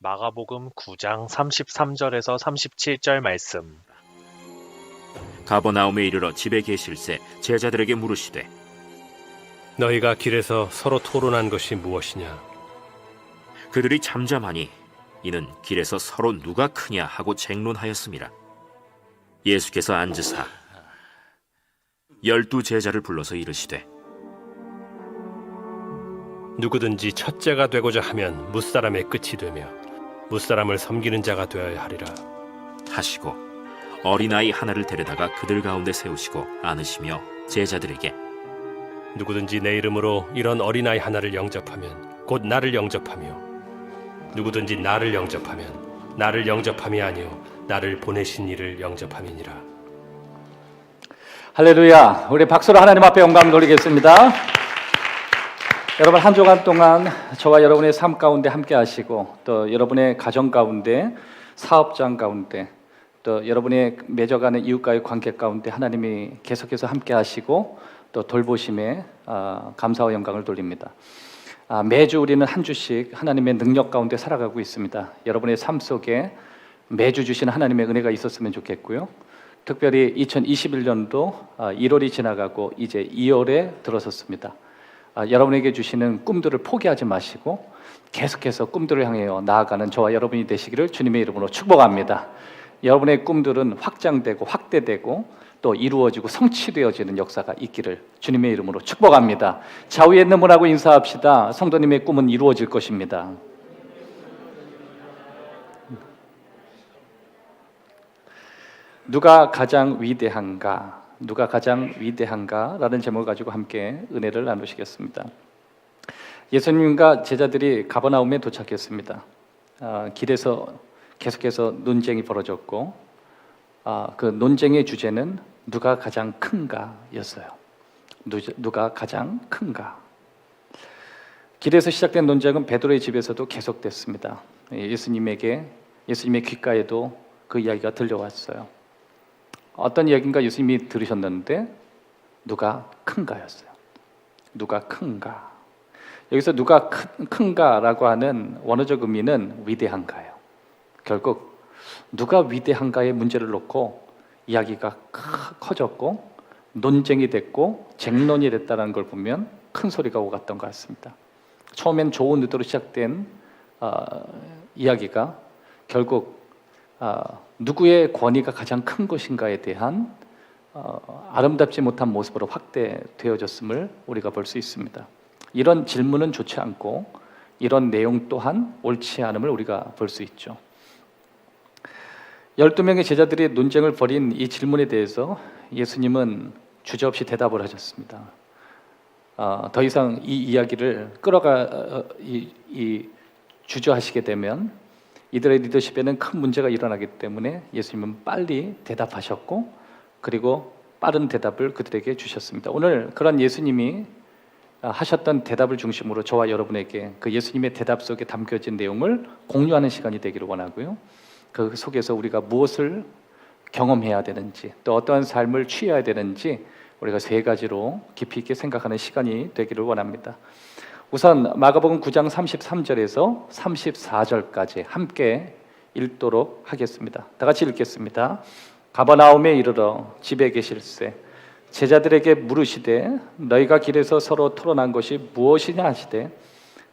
마가복음 9장 33절에서 37절 말씀. 가버나움에 이르러 집에 계실새 제자들에게 물으시되 너희가 길에서 서로 토론한 것이 무엇이냐? 그들이 잠잠하니 이는 길에서 서로 누가 크냐 하고 쟁론하였습니다. 예수께서 앉으사 12 제자를 불러서 이르시되 누구든지 첫째가 되고자 하면 무사람의 끝이 되며 무사람을 섬기는 자가 되어야 하리라. 하시고 어린아이 하나를 데려다가 그들 가운데 세우시고 안으시며 제자들에게 누구든지 내 이름으로 이런 어린아이 하나를 영접하면 곧 나를 영접하며 누구든지 나를 영접하면 나를 영접함이 아니요 나를 보내신 이를 영접함이니라. 할렐루야. 우리 박수로 하나님 앞에 영광 돌리겠습니다. 여러분, 한 주간 동안 저와 여러분의 삶 가운데 함께 하시고 또 여러분의 가정 가운데, 사업장 가운데, 또 여러분의 맺어가는 이웃과의 관계 가운데 하나님이 계속해서 함께 하시고 또 돌보심에 감사와 영광을 돌립니다. 매주 우리는 한 주씩 하나님의 능력 가운데 살아가고 있습니다. 여러분의 삶 속에 매주 주시는 하나님의 은혜가 있었으면 좋겠고요. 특별히 2021년도 1월이 지나가고 이제 2월에 들어섰습니다. 여러분에게 주시는 꿈들을 포기하지 마시고 계속해서 꿈들을 향해 나아가는 저와 여러분이 되시기를 주님의 이름으로 축복합니다. 여러분의 꿈들은 확장되고 확대되고 또 이루어지고 성취되어지는 역사가 있기를 주님의 이름으로 축복합니다. 좌우에 있는 분하고 인사합시다. 성도님의 꿈은 이루어질 것입니다. 누가 가장 위대한가? 누가 가장 위대한가? 라는 제목을 가지고 함께 은혜를 나누시겠습니다. 예수님과 제자들이 가버나움에 도착했습니다. 길에서 계속해서 논쟁이 벌어졌고 그 논쟁의 주제는 누가 가장 큰가 였어요. 누가 가장 큰가. 길에서 시작된 논쟁은 베드로의 집에서도 계속됐습니다. 예수님의 귓가에도 그 이야기가 들려왔어요. 어떤 이야기인가 예수님이 들으셨는데 누가 큰가였어요. 누가 큰가. 여기서 누가 큰가라고 하는 원어적 의미는 위대한가예요. 결국 누가 위대한가의 문제를 놓고 이야기가 커졌고 논쟁이 됐고 쟁론이 됐다는 걸 보면 큰 소리가 오갔던 것 같습니다. 처음엔 좋은 의도로 시작된 이야기가 결국 누구의 권위가 가장 큰 것인가에 대한 아름답지 못한 모습으로 확대되어졌음을 우리가 볼 수 있습니다. 이런 질문은 좋지 않고 이런 내용 또한 옳지 않음을 우리가 볼 수 있죠. 12명의 제자들이 논쟁을 벌인 이 질문에 대해서 예수님은 주저없이 대답을 하셨습니다. 더 이상 이 이야기를 주저하시게 되면 이들의 리더십에는 큰 문제가 일어나기 때문에 예수님은 빨리 대답하셨고 그리고 빠른 대답을 그들에게 주셨습니다. 오늘 그런 예수님이 하셨던 대답을 중심으로 저와 여러분에게 그 예수님의 대답 속에 담겨진 내용을 공유하는 시간이 되기를 원하고요. 그 속에서 우리가 무엇을 경험해야 되는지 또 어떠한 삶을 취해야 되는지 우리가 세 가지로 깊이 있게 생각하는 시간이 되기를 원합니다. 우선 마가복음 9장 33절에서 34절까지 함께 읽도록 하겠습니다. 다 같이 읽겠습니다. 가버나움에 이르러 집에 계실새 제자들에게 물으시되 너희가 길에서 서로 토론한 것이 무엇이냐 하시되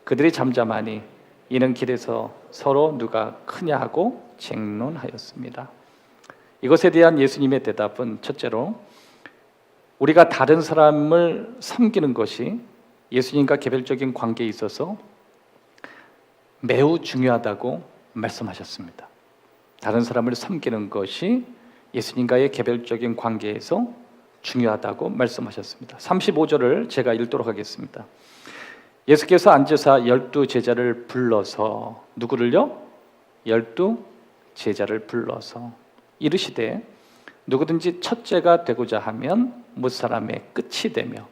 그들이 잠잠하니 이는 길에서 서로 누가 크냐 하고 쟁론하였습니다. 이것에 대한 예수님의 대답은 첫째로 우리가 다른 사람을 섬기는 것이 예수님과 개별적인 관계에 있어서 매우 중요하다고 말씀하셨습니다. 다른 사람을 섬기는 것이 예수님과의 개별적인 관계에서 중요하다고 말씀하셨습니다. 35절을 제가 읽도록 하겠습니다. 예수께서 앉으사 12 제자를 불러서 누구를요? 12 제자를 불러서 이르시되 누구든지 첫째가 되고자 하면 무사람의 끝이 되며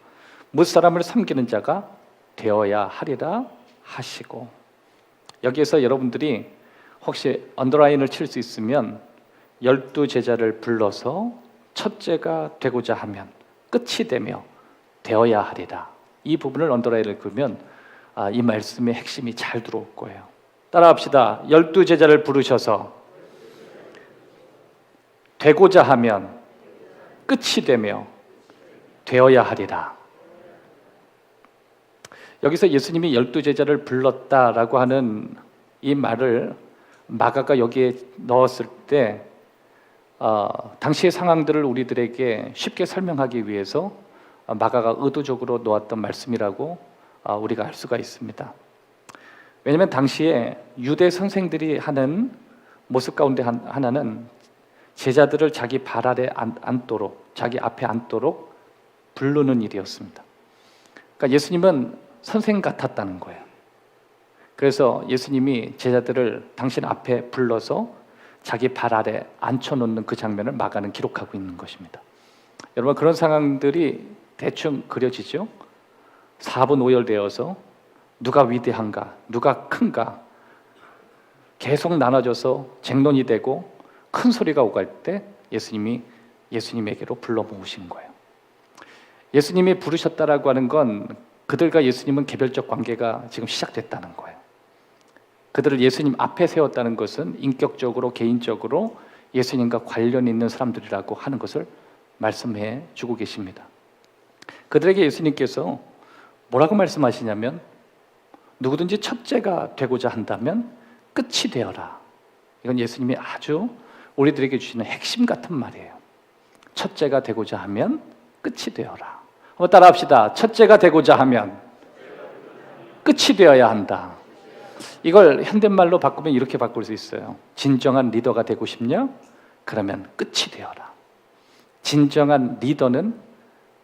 무사람을 섬기는 자가 되어야 하리라 하시고, 여기에서 여러분들이 혹시 언더라인을 칠 수 있으면 12 제자를 불러서 첫째가 되고자 하면 끝이 되며 되어야 하리라, 이 부분을 언더라인을 그으면 이 말씀의 핵심이 잘 들어올 거예요. 따라합시다. 12제자를 부르셔서 되고자 하면 끝이 되며 되어야 하리라. 여기서 예수님이 12제자를 불렀다라고 하는 이 말을 마가가 여기에 넣었을 때 당시의 상황들을 우리들에게 쉽게 설명하기 위해서 마가가 의도적으로 놓았던 말씀이라고 우리가 알 수가 있습니다. 왜냐하면 당시에 유대 선생들이 하는 모습 가운데 하나는 제자들을 자기 발 아래 앉도록, 자기 앞에 앉도록 부르는 일이었습니다. 그러니까 예수님은 선생 같았다는 거예요. 그래서 예수님이 제자들을 당신 앞에 불러서 자기 발 아래 앉혀놓는 그 장면을 마가는 기록하고 있는 것입니다. 여러분, 그런 상황들이 대충 그려지죠? 4분 오열되어서 누가 위대한가, 누가 큰가 계속 나눠져서 쟁론이 되고 큰 소리가 오갈 때 예수님이 예수님에게로 불러 모으신 거예요. 예수님이 부르셨다라고 하는 건 그들과 예수님은 개별적 관계가 지금 시작됐다는 거예요. 그들을 예수님 앞에 세웠다는 것은 인격적으로, 개인적으로 예수님과 관련 있는 사람들이라고 하는 것을 말씀해 주고 계십니다. 그들에게 예수님께서 뭐라고 말씀하시냐면 누구든지 첫째가 되고자 한다면 끝이 되어라. 이건 예수님이 아주 우리들에게 주시는 핵심 같은 말이에요. 첫째가 되고자 하면 끝이 되어라. 한번 따라합시다. 첫째가 되고자 하면 끝이 되어야 한다. 이걸 현대말로 바꾸면 이렇게 바꿀 수 있어요. 진정한 리더가 되고 싶냐? 그러면 끝이 되어라. 진정한 리더는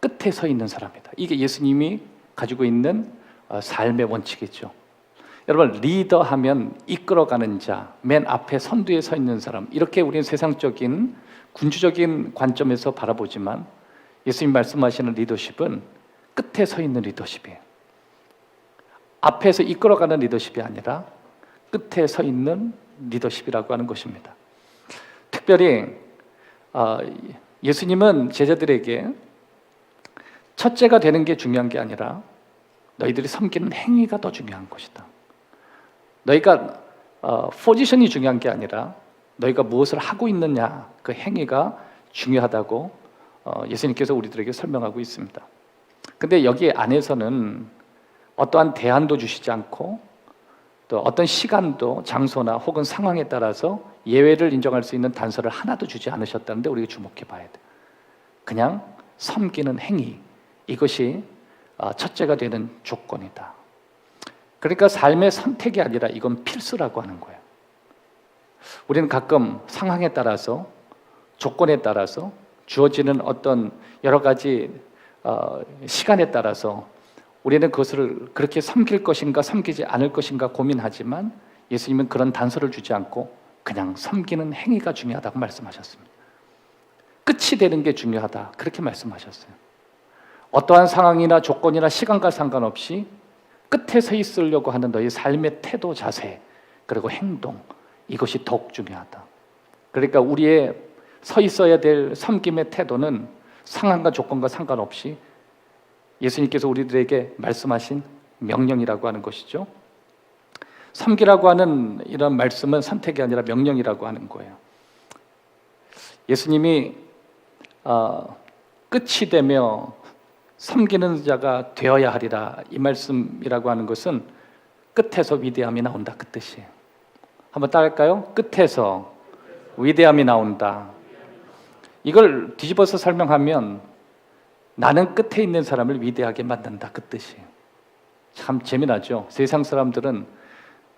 끝에 서 있는 사람이다. 이게 예수님이 가지고 있는 삶의 원칙이죠. 여러분, 리더하면 이끌어가는 자, 맨 앞에 선두에 서 있는 사람, 이렇게 우리는 세상적인 군주적인 관점에서 바라보지만 예수님 말씀하시는 리더십은 끝에 서 있는 리더십이에요. 앞에서 이끌어가는 리더십이 아니라 끝에 서 있는 리더십이라고 하는 것입니다. 특별히 예수님은 제자들에게 첫째가 되는 게 중요한 게 아니라 너희들이 섬기는 행위가 더 중요한 것이다. 너희가 포지션이 중요한 게 아니라 너희가 무엇을 하고 있느냐, 그 행위가 중요하다고 예수님께서 우리들에게 설명하고 있습니다. 근데 여기 안에서는 어떠한 대안도 주시지 않고 또 어떤 시간도 장소나 혹은 상황에 따라서 예외를 인정할 수 있는 단서를 하나도 주지 않으셨다는데 우리가 주목해 봐야 돼요. 그냥 섬기는 행위, 이것이 첫째가 되는 조건이다. 그러니까 삶의 선택이 아니라 이건 필수라고 하는 거예요. 우리는 가끔 상황에 따라서, 조건에 따라서, 주어지는 어떤 여러 가지 시간에 따라서 우리는 그것을 그렇게 섬길 것인가 섬기지 않을 것인가 고민하지만 예수님은 그런 단서를 주지 않고 그냥 섬기는 행위가 중요하다고 말씀하셨습니다. 끝이 되는 게 중요하다, 그렇게 말씀하셨어요. 어떠한 상황이나 조건이나 시간과 상관없이 끝에 서 있으려고 하는 너희 삶의 태도, 자세, 그리고 행동, 이것이 더욱 중요하다. 그러니까 우리의 서 있어야 될 섬김의 태도는 상황과 조건과 상관없이 예수님께서 우리들에게 말씀하신 명령이라고 하는 것이죠. 섬기라고 하는 이런 말씀은 선택이 아니라 명령이라고 하는 거예요. 예수님이 끝이 되며 섬기는 자가 되어야 하리라, 이 말씀이라고 하는 것은 끝에서 위대함이 나온다, 그 뜻이에요. 한번 따라할까요? 끝에서 위대함이 나온다. 이걸 뒤집어서 설명하면 나는 끝에 있는 사람을 위대하게 만든다, 그 뜻이에요. 참 재미나죠? 세상 사람들은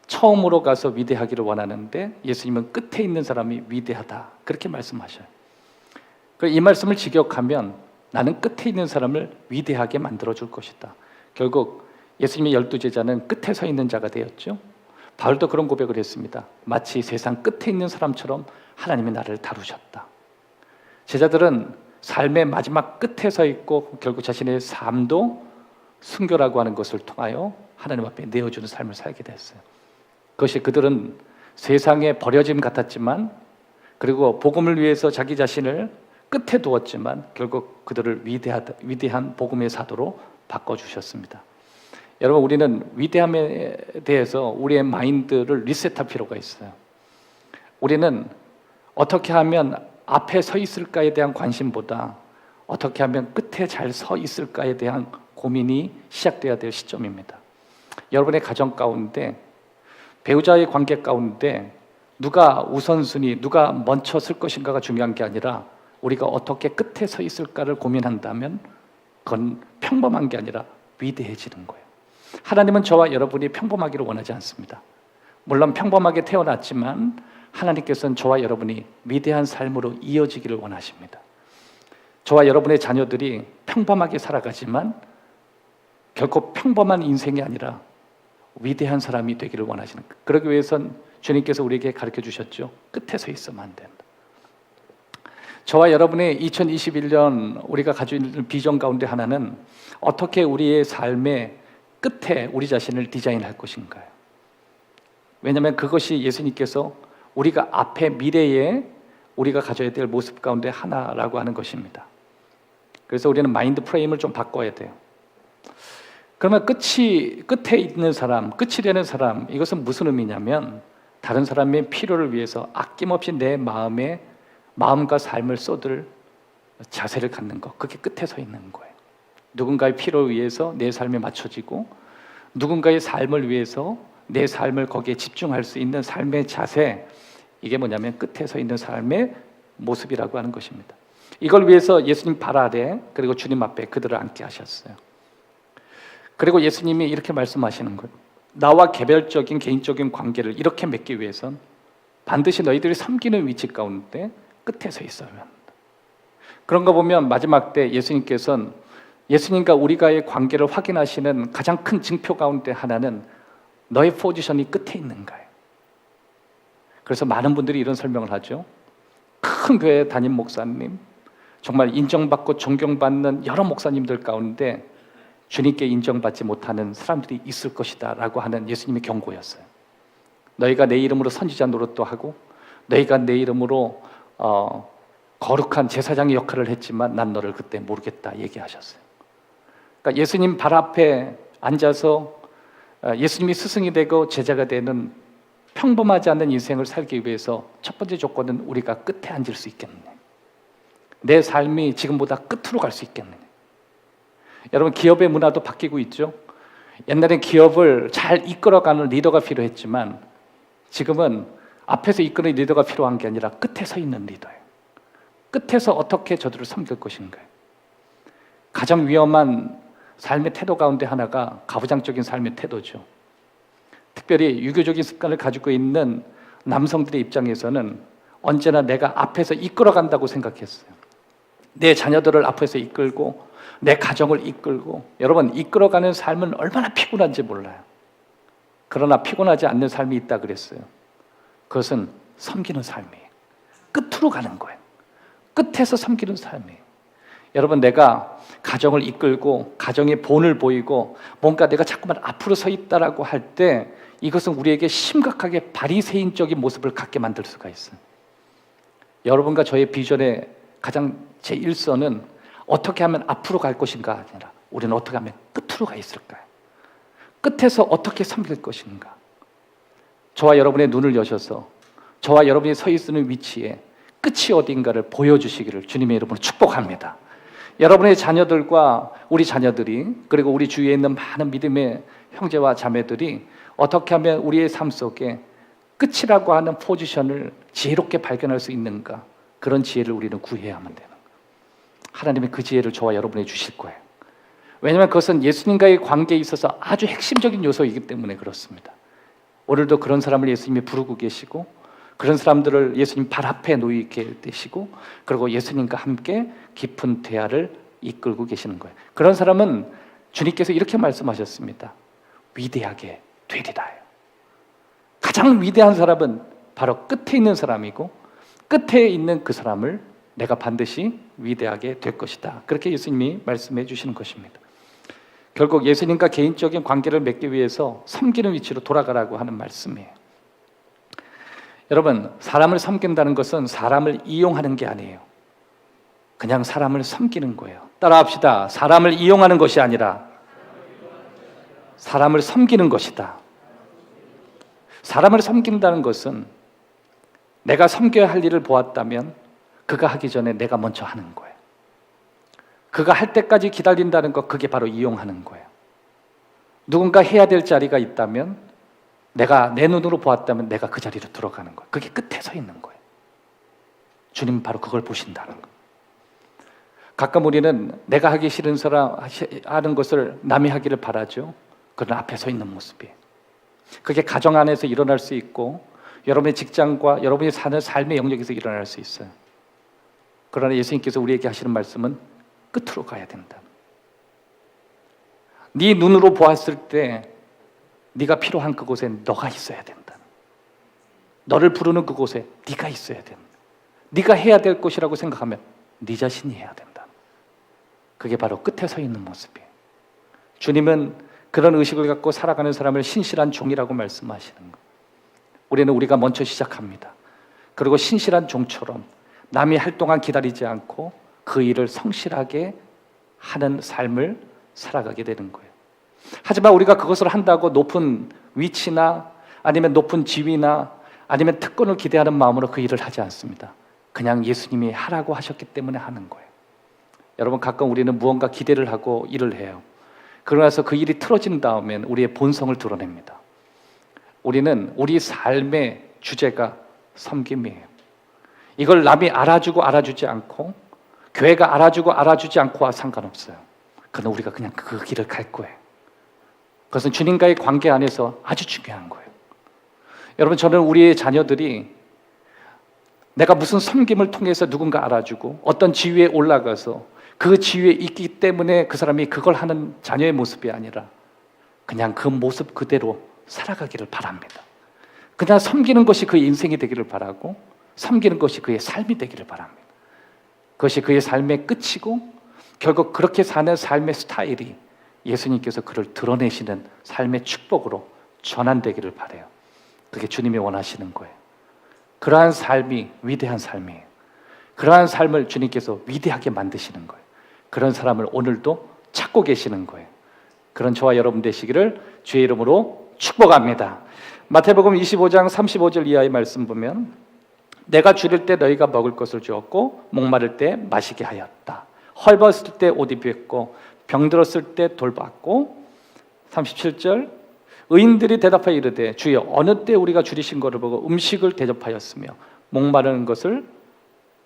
처음으로 가서 위대하기를 원하는데 예수님은 끝에 있는 사람이 위대하다, 그렇게 말씀하셔요. 이 말씀을 직역하면 나는 끝에 있는 사람을 위대하게 만들어줄 것이다. 결국 예수님의 12제자는 끝에 서 있는 자가 되었죠. 바울도 그런 고백을 했습니다. 마치 세상 끝에 있는 사람처럼 하나님이 나를 다루셨다. 제자들은 삶의 마지막 끝에 서 있고 결국 자신의 삶도 순교라고 하는 것을 통하여 하나님 앞에 내어주는 삶을 살게 됐어요. 그것이 그들은 세상에 버려짐 같았지만, 그리고 복음을 위해서 자기 자신을 끝에 두었지만 결국 그들을 위대한 복음의 사도로 바꿔주셨습니다. 여러분, 우리는 위대함에 대해서 우리의 마인드를 리셋할 필요가 있어요. 우리는 어떻게 하면 앞에 서 있을까에 대한 관심보다 어떻게 하면 끝에 잘 서 있을까에 대한 고민이 시작돼야 될 시점입니다. 여러분의 가정 가운데, 배우자의 관계 가운데 누가 우선순위, 누가 먼저 쓸 것인가가 중요한 게 아니라 우리가 어떻게 끝에 서 있을까를 고민한다면 그건 평범한 게 아니라 위대해지는 거예요. 하나님은 저와 여러분이 평범하기를 원하지 않습니다. 물론 평범하게 태어났지만 하나님께서는 저와 여러분이 위대한 삶으로 이어지기를 원하십니다. 저와 여러분의 자녀들이 평범하게 살아가지만 결코 평범한 인생이 아니라 위대한 사람이 되기를 원하시는 거예요. 그러기 위해선 주님께서 우리에게 가르쳐 주셨죠. 끝에 서 있으면 안 된다. 저와 여러분의 2021년 우리가 가지고 있는 비전 가운데 하나는 어떻게 우리의 삶의 끝에 우리 자신을 디자인할 것인가요? 왜냐하면 그것이 예수님께서 우리가 앞에 미래에 우리가 가져야 될 모습 가운데 하나라고 하는 것입니다. 그래서 우리는 마인드 프레임을 좀 바꿔야 돼요. 그러면 끝에 있는 사람, 끝이 되는 사람, 이것은 무슨 의미냐면 다른 사람의 필요를 위해서 아낌없이 내 마음과 삶을 쏟을 자세를 갖는 것, 그게 끝에 서 있는 거예요. 누군가의 필요를 위해서 내 삶에 맞춰지고 누군가의 삶을 위해서 내 삶을 거기에 집중할 수 있는 삶의 자세, 이게 뭐냐면 끝에 서 있는 삶의 모습이라고 하는 것입니다. 이걸 위해서 예수님 발 아래 그리고 주님 앞에 그들을 앉게 하셨어요. 그리고 예수님이 이렇게 말씀하시는 거예요. 나와 개별적인 개인적인 관계를 이렇게 맺기 위해선 반드시 너희들이 섬기는 위치 가운데 끝에 서 있어야 한다. 그런 거 보면 마지막 때 예수님께서는 예수님과 우리가의 관계를 확인하시는 가장 큰 증표 가운데 하나는 너의 포지션이 끝에 있는가요? 그래서 많은 분들이 이런 설명을 하죠. 큰 교회 담임 목사님, 정말 인정받고 존경받는 여러 목사님들 가운데 주님께 인정받지 못하는 사람들이 있을 것이다 라고 하는 예수님의 경고였어요. 너희가 내 이름으로 선지자 노릇도 하고 너희가 내 이름으로 거룩한 제사장의 역할을 했지만 난 너를 그때 모르겠다 얘기하셨어요. 그러니까 예수님 발 앞에 앉아서 예수님이 스승이 되고 제자가 되는 평범하지 않는 인생을 살기 위해서 첫 번째 조건은 우리가 끝에 앉을 수 있겠느냐, 내 삶이 지금보다 끝으로 갈 수 있겠느냐. 여러분, 기업의 문화도 바뀌고 있죠. 옛날엔 기업을 잘 이끌어가는 리더가 필요했지만 지금은 앞에서 이끄는 리더가 필요한 게 아니라 끝에 서 있는 리더예요. 끝에서 어떻게 저들을 섬길 것인가요? 가장 위험한 삶의 태도 가운데 하나가 가부장적인 삶의 태도죠. 특별히 유교적인 습관을 가지고 있는 남성들의 입장에서는 언제나 내가 앞에서 이끌어간다고 생각했어요. 내 자녀들을 앞에서 이끌고 내 가정을 이끌고, 여러분, 이끌어가는 삶은 얼마나 피곤한지 몰라요. 그러나 피곤하지 않는 삶이 있다 그랬어요. 그것은 섬기는 삶이에요. 끝으로 가는 거예요. 끝에서 섬기는 삶이에요. 여러분, 내가 가정을 이끌고 가정의 본을 보이고 뭔가 내가 자꾸만 앞으로 서 있다라고 할 때 이것은 우리에게 심각하게 바리새인적인 모습을 갖게 만들 수가 있어요. 여러분과 저의 비전의 가장 제1선은 어떻게 하면 앞으로 갈 것인가 아니라 우리는 어떻게 하면 끝으로 가 있을까요? 끝에서 어떻게 섬길 것인가? 저와 여러분의 눈을 여셔서 저와 여러분이 서 있는 위치에 끝이 어딘가를 보여주시기를 주님의 이름으로 축복합니다. 여러분의 자녀들과 우리 자녀들이, 그리고 우리 주위에 있는 많은 믿음의 형제와 자매들이 어떻게 하면 우리의 삶 속에 끝이라고 하는 포지션을 지혜롭게 발견할 수 있는가, 그런 지혜를 우리는 구해야만 되는 거예요. 하나님이 그 지혜를 저와 여러분에게 주실 거예요. 왜냐하면 그것은 예수님과의 관계에 있어서 아주 핵심적인 요소이기 때문에 그렇습니다. 오늘도 그런 사람을 예수님이 부르고 계시고 그런 사람들을 예수님 발 앞에 놓이게 되시고 그리고 예수님과 함께 깊은 대화를 이끌고 계시는 거예요. 그런 사람은 주님께서 이렇게 말씀하셨습니다. 위대하게 되리라요. 가장 위대한 사람은 바로 끝에 있는 사람이고 끝에 있는 그 사람을 내가 반드시 위대하게 될 것이다. 그렇게 예수님이 말씀해 주시는 것입니다. 결국 예수님과 개인적인 관계를 맺기 위해서 섬기는 위치로 돌아가라고 하는 말씀이에요. 여러분, 사람을 섬긴다는 것은 사람을 이용하는 게 아니에요. 그냥 사람을 섬기는 거예요. 따라합시다. 사람을 이용하는 것이 아니라 사람을 섬기는 것이다. 사람을 섬긴다는 것은 내가 섬겨야 할 일을 보았다면 그가 하기 전에 내가 먼저 하는 거예요. 그가 할 때까지 기다린다는 것, 그게 바로 이용하는 거예요. 누군가 해야 될 자리가 있다면 내가 내 눈으로 보았다면 내가 그 자리로 들어가는 거예요. 그게 끝에 서 있는 거예요. 주님 바로 그걸 보신다는 거예요. 가끔 우리는 내가 하기 싫은 사람 하는 것을 남이 하기를 바라죠. 그런 앞에 서 있는 모습이에요. 그게 가정 안에서 일어날 수 있고 여러분의 직장과 여러분이 사는 삶의 영역에서 일어날 수 있어요. 그러나 예수님께서 우리에게 하시는 말씀은 끝으로 가야 된다. 네 눈으로 보았을 때 네가 필요한 그곳에 너가 있어야 된다. 너를 부르는 그곳에 네가 있어야 된다. 네가 해야 될 것이라고 생각하면 네 자신이 해야 된다. 그게 바로 끝에 서 있는 모습이에요. 주님은 그런 의식을 갖고 살아가는 사람을 신실한 종이라고 말씀하시는 거예요. 우리는 우리가 먼저 시작합니다. 그리고 신실한 종처럼 남이 할 동안 기다리지 않고 그 일을 성실하게 하는 삶을 살아가게 되는 거예요. 하지만 우리가 그것을 한다고 높은 위치나 아니면 높은 지위나 아니면 특권을 기대하는 마음으로 그 일을 하지 않습니다. 그냥 예수님이 하라고 하셨기 때문에 하는 거예요. 여러분, 가끔 우리는 무언가 기대를 하고 일을 해요. 그러나서 그 일이 틀어진 다음엔 우리의 본성을 드러냅니다. 우리는 우리 삶의 주제가 섬김이에요. 이걸 남이 알아주고 알아주지 않고 교회가 알아주고 알아주지 않고와 상관없어요. 그러나 우리가 그냥 그 길을 갈 거예요. 그것은 주님과의 관계 안에서 아주 중요한 거예요. 여러분, 저는 우리의 자녀들이 내가 무슨 섬김을 통해서 누군가 알아주고 어떤 지위에 올라가서 그 지위에 있기 때문에 그 사람이 그걸 하는 자녀의 모습이 아니라 그냥 그 모습 그대로 살아가기를 바랍니다. 그냥 섬기는 것이 그의 인생이 되기를 바라고 섬기는 것이 그의 삶이 되기를 바랍니다. 그것이 그의 삶의 끝이고 결국 그렇게 사는 삶의 스타일이 예수님께서 그를 드러내시는 삶의 축복으로 전환되기를 바라요. 그게 주님이 원하시는 거예요. 그러한 삶이 위대한 삶이에요. 그러한 삶을 주님께서 위대하게 만드시는 거예요. 그런 사람을 오늘도 찾고 계시는 거예요. 그런 저와 여러분 되시기를 주의 이름으로 축복합니다. 마태복음 25장 35절 이하의 말씀 보면 내가 줄일 때 너희가 먹을 것을 주었고 목마를 때 마시게 하였다. 헐벗을 때 옷 입혔고 병들었을 때 돌봤고 37절 의인들이 대답하여 이르되 주여 어느 때 우리가 줄이신 것을 보고 음식을 대접하였으며 목마르는 것을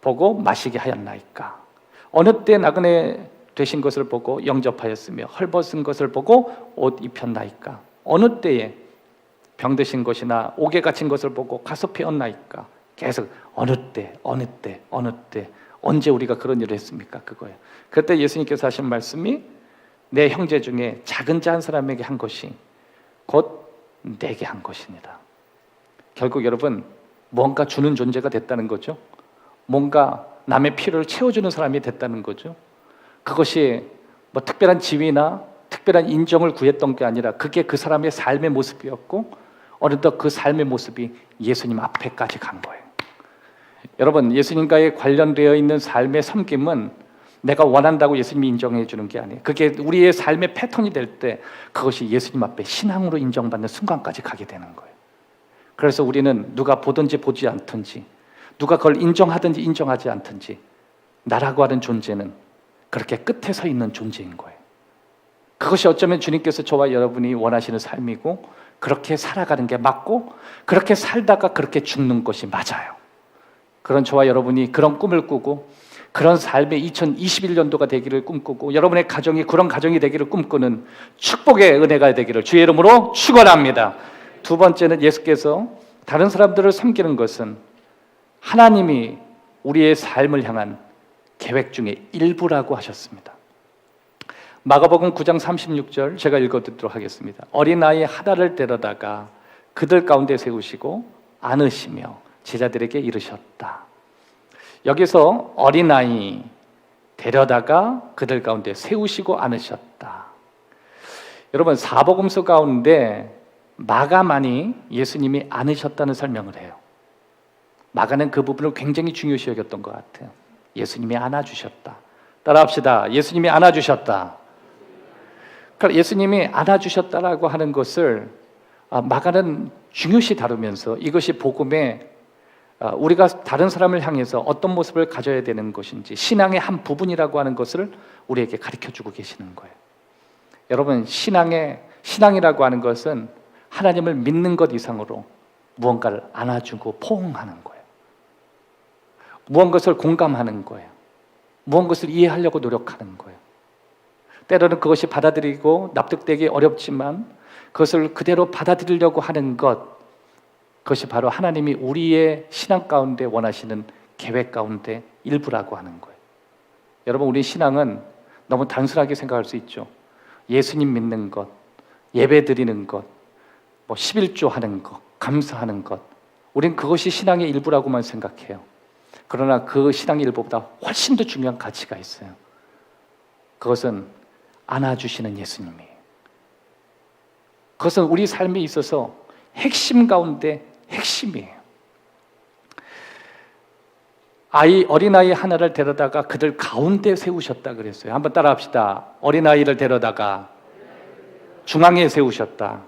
보고 마시게 하였나이까. 어느 때 나그네 되신 것을 보고 영접하였으며 헐벗은 것을 보고 옷 입혔나이까. 어느 때에 병드신 것이나 옥에 갇힌 것을 보고 가서 배웠나이까. 계속 어느 때 언제 우리가 그런 일을 했습니까? 그거예요. 그때 예수님께서 하신 말씀이 내 형제 중에 작은 자 한 사람에게 한 것이 곧 내게 한 것이니라. 결국 여러분 뭔가 주는 존재가 됐다는 거죠. 뭔가 남의 필요를 채워주는 사람이 됐다는 거죠. 그것이 뭐 특별한 지위나 특별한 인정을 구했던 게 아니라 그게 그 사람의 삶의 모습이었고 어느덧 그 삶의 모습이 예수님 앞에까지 간 거예요. 여러분, 예수님과의 관련되어 있는 삶의 섬김은 내가 원한다고 예수님이 인정해 주는 게 아니에요. 그게 우리의 삶의 패턴이 될 때 그것이 예수님 앞에 신앙으로 인정받는 순간까지 가게 되는 거예요. 그래서 우리는 누가 보든지 보지 않든지 누가 그걸 인정하든지 인정하지 않든지 나라고 하는 존재는 그렇게 끝에 서 있는 존재인 거예요. 그것이 어쩌면 주님께서 저와 여러분이 원하시는 삶이고 그렇게 살아가는 게 맞고 그렇게 살다가 그렇게 죽는 것이 맞아요. 그런 저와 여러분이 그런 꿈을 꾸고 그런 삶의 2021년도가 되기를 꿈꾸고 여러분의 가정이 그런 가정이 되기를 꿈꾸는 축복의 은혜가 되기를 주의 이름으로 축원합니다. 두 번째는 예수께서 다른 사람들을 섬기는 것은 하나님이 우리의 삶을 향한 계획 중에 일부라고 하셨습니다. 마가복음 9장 36절 제가 읽어드리도록 하겠습니다. 어린아이 하나를 데려다가 그들 가운데 세우시고 안으시며 제자들에게 이르셨다. 여기서 어린아이 데려다가 그들 가운데 세우시고 안으셨다. 여러분, 사복음서 가운데 마가만이 예수님이 안으셨다는 설명을 해요. 마가는 그 부분을 굉장히 중요시 여겼던 것 같아요. 예수님이 안아주셨다. 따라합시다. 예수님이 안아주셨다. 그러니까 예수님이 안아주셨다라고 하는 것을 마가는 중요시 다루면서 이것이 복음의 우리가 다른 사람을 향해서 어떤 모습을 가져야 되는 것인지 신앙의 한 부분이라고 하는 것을 우리에게 가르쳐주고 계시는 거예요. 여러분, 신앙이라고 하는 것은 하나님을 믿는 것 이상으로 무언가를 안아주고 포옹하는 거예요. 무언가를 공감하는 거예요. 무언가를 이해하려고 노력하는 거예요. 때로는 그것이 받아들이고 납득되기 어렵지만 그것을 그대로 받아들이려고 하는 것, 그것이 바로 하나님이 우리의 신앙 가운데 원하시는 계획 가운데 일부라고 하는 거예요. 여러분, 우리 신앙은 너무 단순하게 생각할 수 있죠. 예수님 믿는 것, 예배 드리는 것, 11조 하는 것, 감사하는 것, 우린 그것이 신앙의 일부라고만 생각해요. 그러나 그 신앙의 일부보다 훨씬 더 중요한 가치가 있어요. 그것은 안아주시는 예수님이에요. 그것은 우리 삶에 있어서 핵심 가운데 핵심이에요. 어린아이 하나를 데려다가 그들 가운데 세우셨다 그랬어요. 한번 따라합시다. 어린아이를 데려다가 중앙에 세우셨다.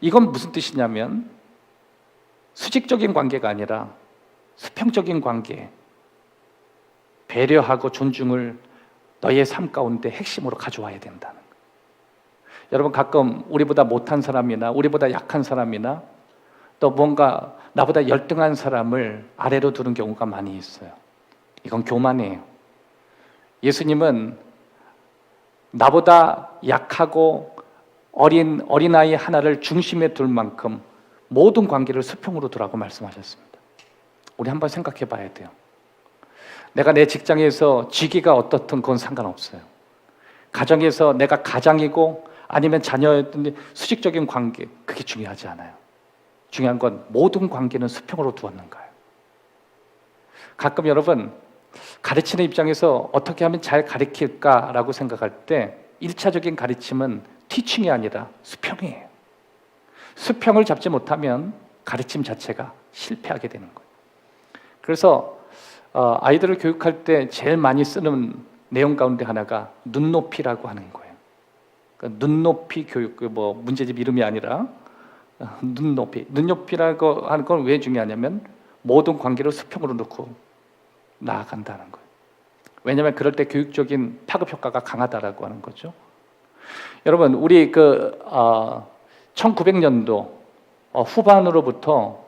이건 무슨 뜻이냐면 수직적인 관계가 아니라 수평적인 관계, 배려하고 존중을 너의 삶 가운데 핵심으로 가져와야 된다는 거예요. 여러분, 가끔 우리보다 못한 사람이나 우리보다 약한 사람이나 또 뭔가 나보다 열등한 사람을 아래로 두는 경우가 많이 있어요. 이건 교만이에요. 예수님은 나보다 약하고 어린아이 하나를 중심에 둘 만큼 모든 관계를 수평으로 두라고 말씀하셨습니다. 우리 한번 생각해 봐야 돼요. 내가 내 직장에서 직위가 어떻든 그건 상관없어요. 가정에서 내가 가장이고 아니면 자녀였든지 수직적인 관계, 그게 중요하지 않아요. 중요한 건 모든 관계는 수평으로 두었는가요? 가끔 여러분, 가르치는 입장에서 어떻게 하면 잘 가르칠까라고 생각할 때 1차적인 가르침은 티칭이 아니라 수평이에요. 수평을 잡지 못하면 가르침 자체가 실패하게 되는 거예요. 그래서 아이들을 교육할 때 제일 많이 쓰는 내용 가운데 하나가 눈높이라고 하는 거예요. 그러니까 눈높이 교육, 문제집 이름이 아니라 눈높이라고 하는 건 왜 중요하냐면 모든 관계를 수평으로 놓고 나아간다는 거예요. 왜냐하면 그럴 때 교육적인 파급 효과가 강하다라고 하는 거죠. 여러분, 우리 1900년도 후반으로부터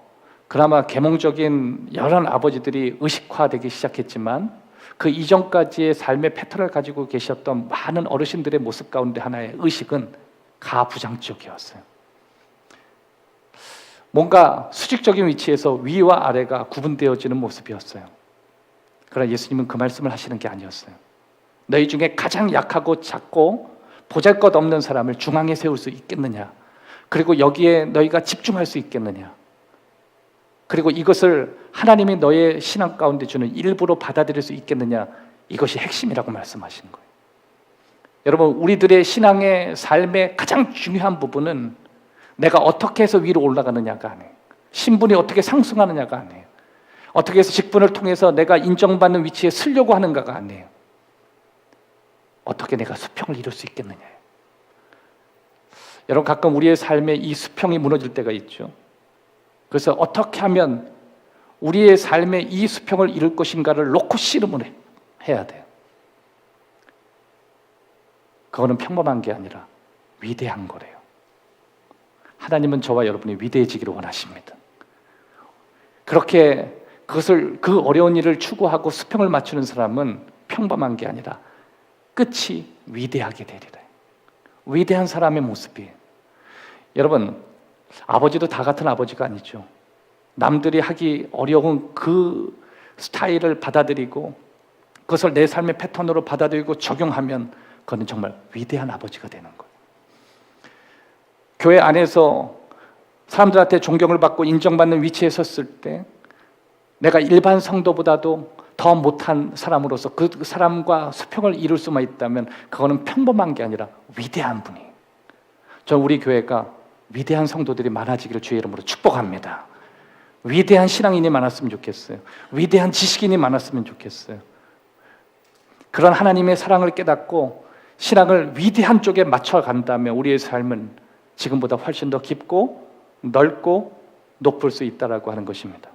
그나마 계몽적인 여러 아버지들이 의식화되기 시작했지만 그 이전까지의 삶의 패턴을 가지고 계셨던 많은 어르신들의 모습 가운데 하나의 의식은 가부장적이었어요. 뭔가 수직적인 위치에서 위와 아래가 구분되어지는 모습이었어요. 그러나 예수님은 그 말씀을 하시는 게 아니었어요. 너희 중에 가장 약하고 작고 보잘것없는 사람을 중앙에 세울 수 있겠느냐? 그리고 여기에 너희가 집중할 수 있겠느냐? 그리고 이것을 하나님이 너의 신앙 가운데 주는 일부로 받아들일 수 있겠느냐? 이것이 핵심이라고 말씀하시는 거예요. 여러분, 우리들의 신앙의 삶의 가장 중요한 부분은 내가 어떻게 해서 위로 올라가느냐가 아니에요. 신분이 어떻게 상승하느냐가 아니에요. 어떻게 해서 직분을 통해서 내가 인정받는 위치에 서려고 하는가가 아니에요. 어떻게 내가 수평을 이룰 수 있겠느냐예요. 여러분, 가끔 우리의 삶에 이 수평이 무너질 때가 있죠. 그래서 어떻게 하면 우리의 삶에 이 수평을 이룰 것인가를 놓고 씨름을 해야 돼요. 그거는 평범한 게 아니라 위대한 거래요. 하나님은 저와 여러분이 위대해지기를 원하십니다. 그렇게 그 어려운 일을 추구하고 수평을 맞추는 사람은 평범한 게 아니라 끝이 위대하게 되리라. 위대한 사람의 모습이에요. 여러분, 아버지도 다 같은 아버지가 아니죠. 남들이 하기 어려운 그 스타일을 받아들이고 그것을 내 삶의 패턴으로 받아들이고 적용하면 그건 정말 위대한 아버지가 되는 거예요. 교회 안에서 사람들한테 존경을 받고 인정받는 위치에 섰을 때 내가 일반 성도보다도 더 못한 사람으로서 그 사람과 수평을 이룰 수만 있다면 그거는 평범한 게 아니라 위대한 분이에요. 저는 우리 교회가 위대한 성도들이 많아지기를 주의 이름으로 축복합니다. 위대한 신앙인이 많았으면 좋겠어요. 위대한 지식인이 많았으면 좋겠어요. 그런 하나님의 사랑을 깨닫고 신앙을 위대한 쪽에 맞춰간다면 우리의 삶은 지금보다 훨씬 더 깊고 넓고 높을 수 있다라고 하는 것입니다.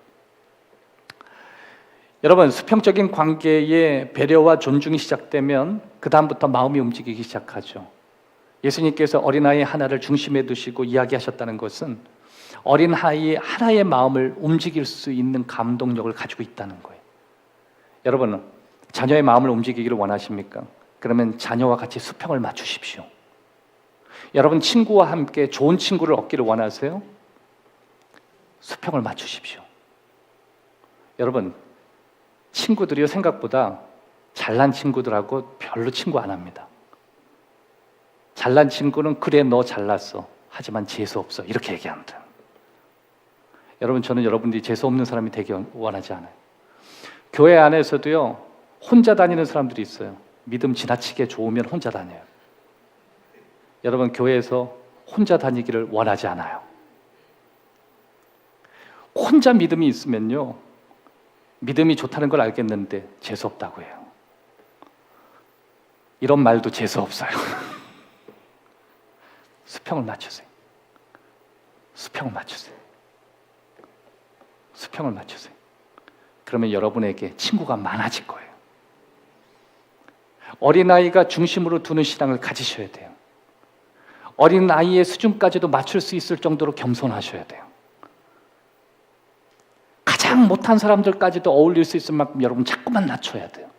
여러분, 수평적인 관계에 배려와 존중이 시작되면 그 다음부터 마음이 움직이기 시작하죠. 예수님께서 어린아이 하나를 중심에 두시고 이야기하셨다는 것은 어린아이 하나의 마음을 움직일 수 있는 감동력을 가지고 있다는 거예요. 여러분, 자녀의 마음을 움직이기를 원하십니까? 그러면 자녀와 같이 수평을 맞추십시오. 여러분, 친구와 함께 좋은 친구를 얻기를 원하세요? 수평을 맞추십시오. 여러분, 친구들이요, 생각보다 잘난 친구들하고 별로 친구 안 합니다. 잘난 친구는 그래 너 잘났어, 하지만 재수 없어, 이렇게 얘기합니다. 여러분, 저는 여러분들이 재수 없는 사람이 되기 원하지 않아요. 교회 안에서도요, 혼자 다니는 사람들이 있어요. 믿음 지나치게 좋으면 혼자 다녀요. 여러분, 교회에서 혼자 다니기를 원하지 않아요. 혼자 믿음이 있으면요, 믿음이 좋다는 걸 알겠는데 재수 없다고 해요. 이런 말도 재수 없어요. 수평을 맞추세요. 수평을 맞추세요. 수평을 맞추세요. 그러면 여러분에게 친구가 많아질 거예요. 어린아이가 중심으로 두는 신앙을 가지셔야 돼요. 어린아이의 수준까지도 맞출 수 있을 정도로 겸손하셔야 돼요. 가장 못한 사람들까지도 어울릴 수 있을 만큼 여러분 자꾸만 낮춰야 돼요.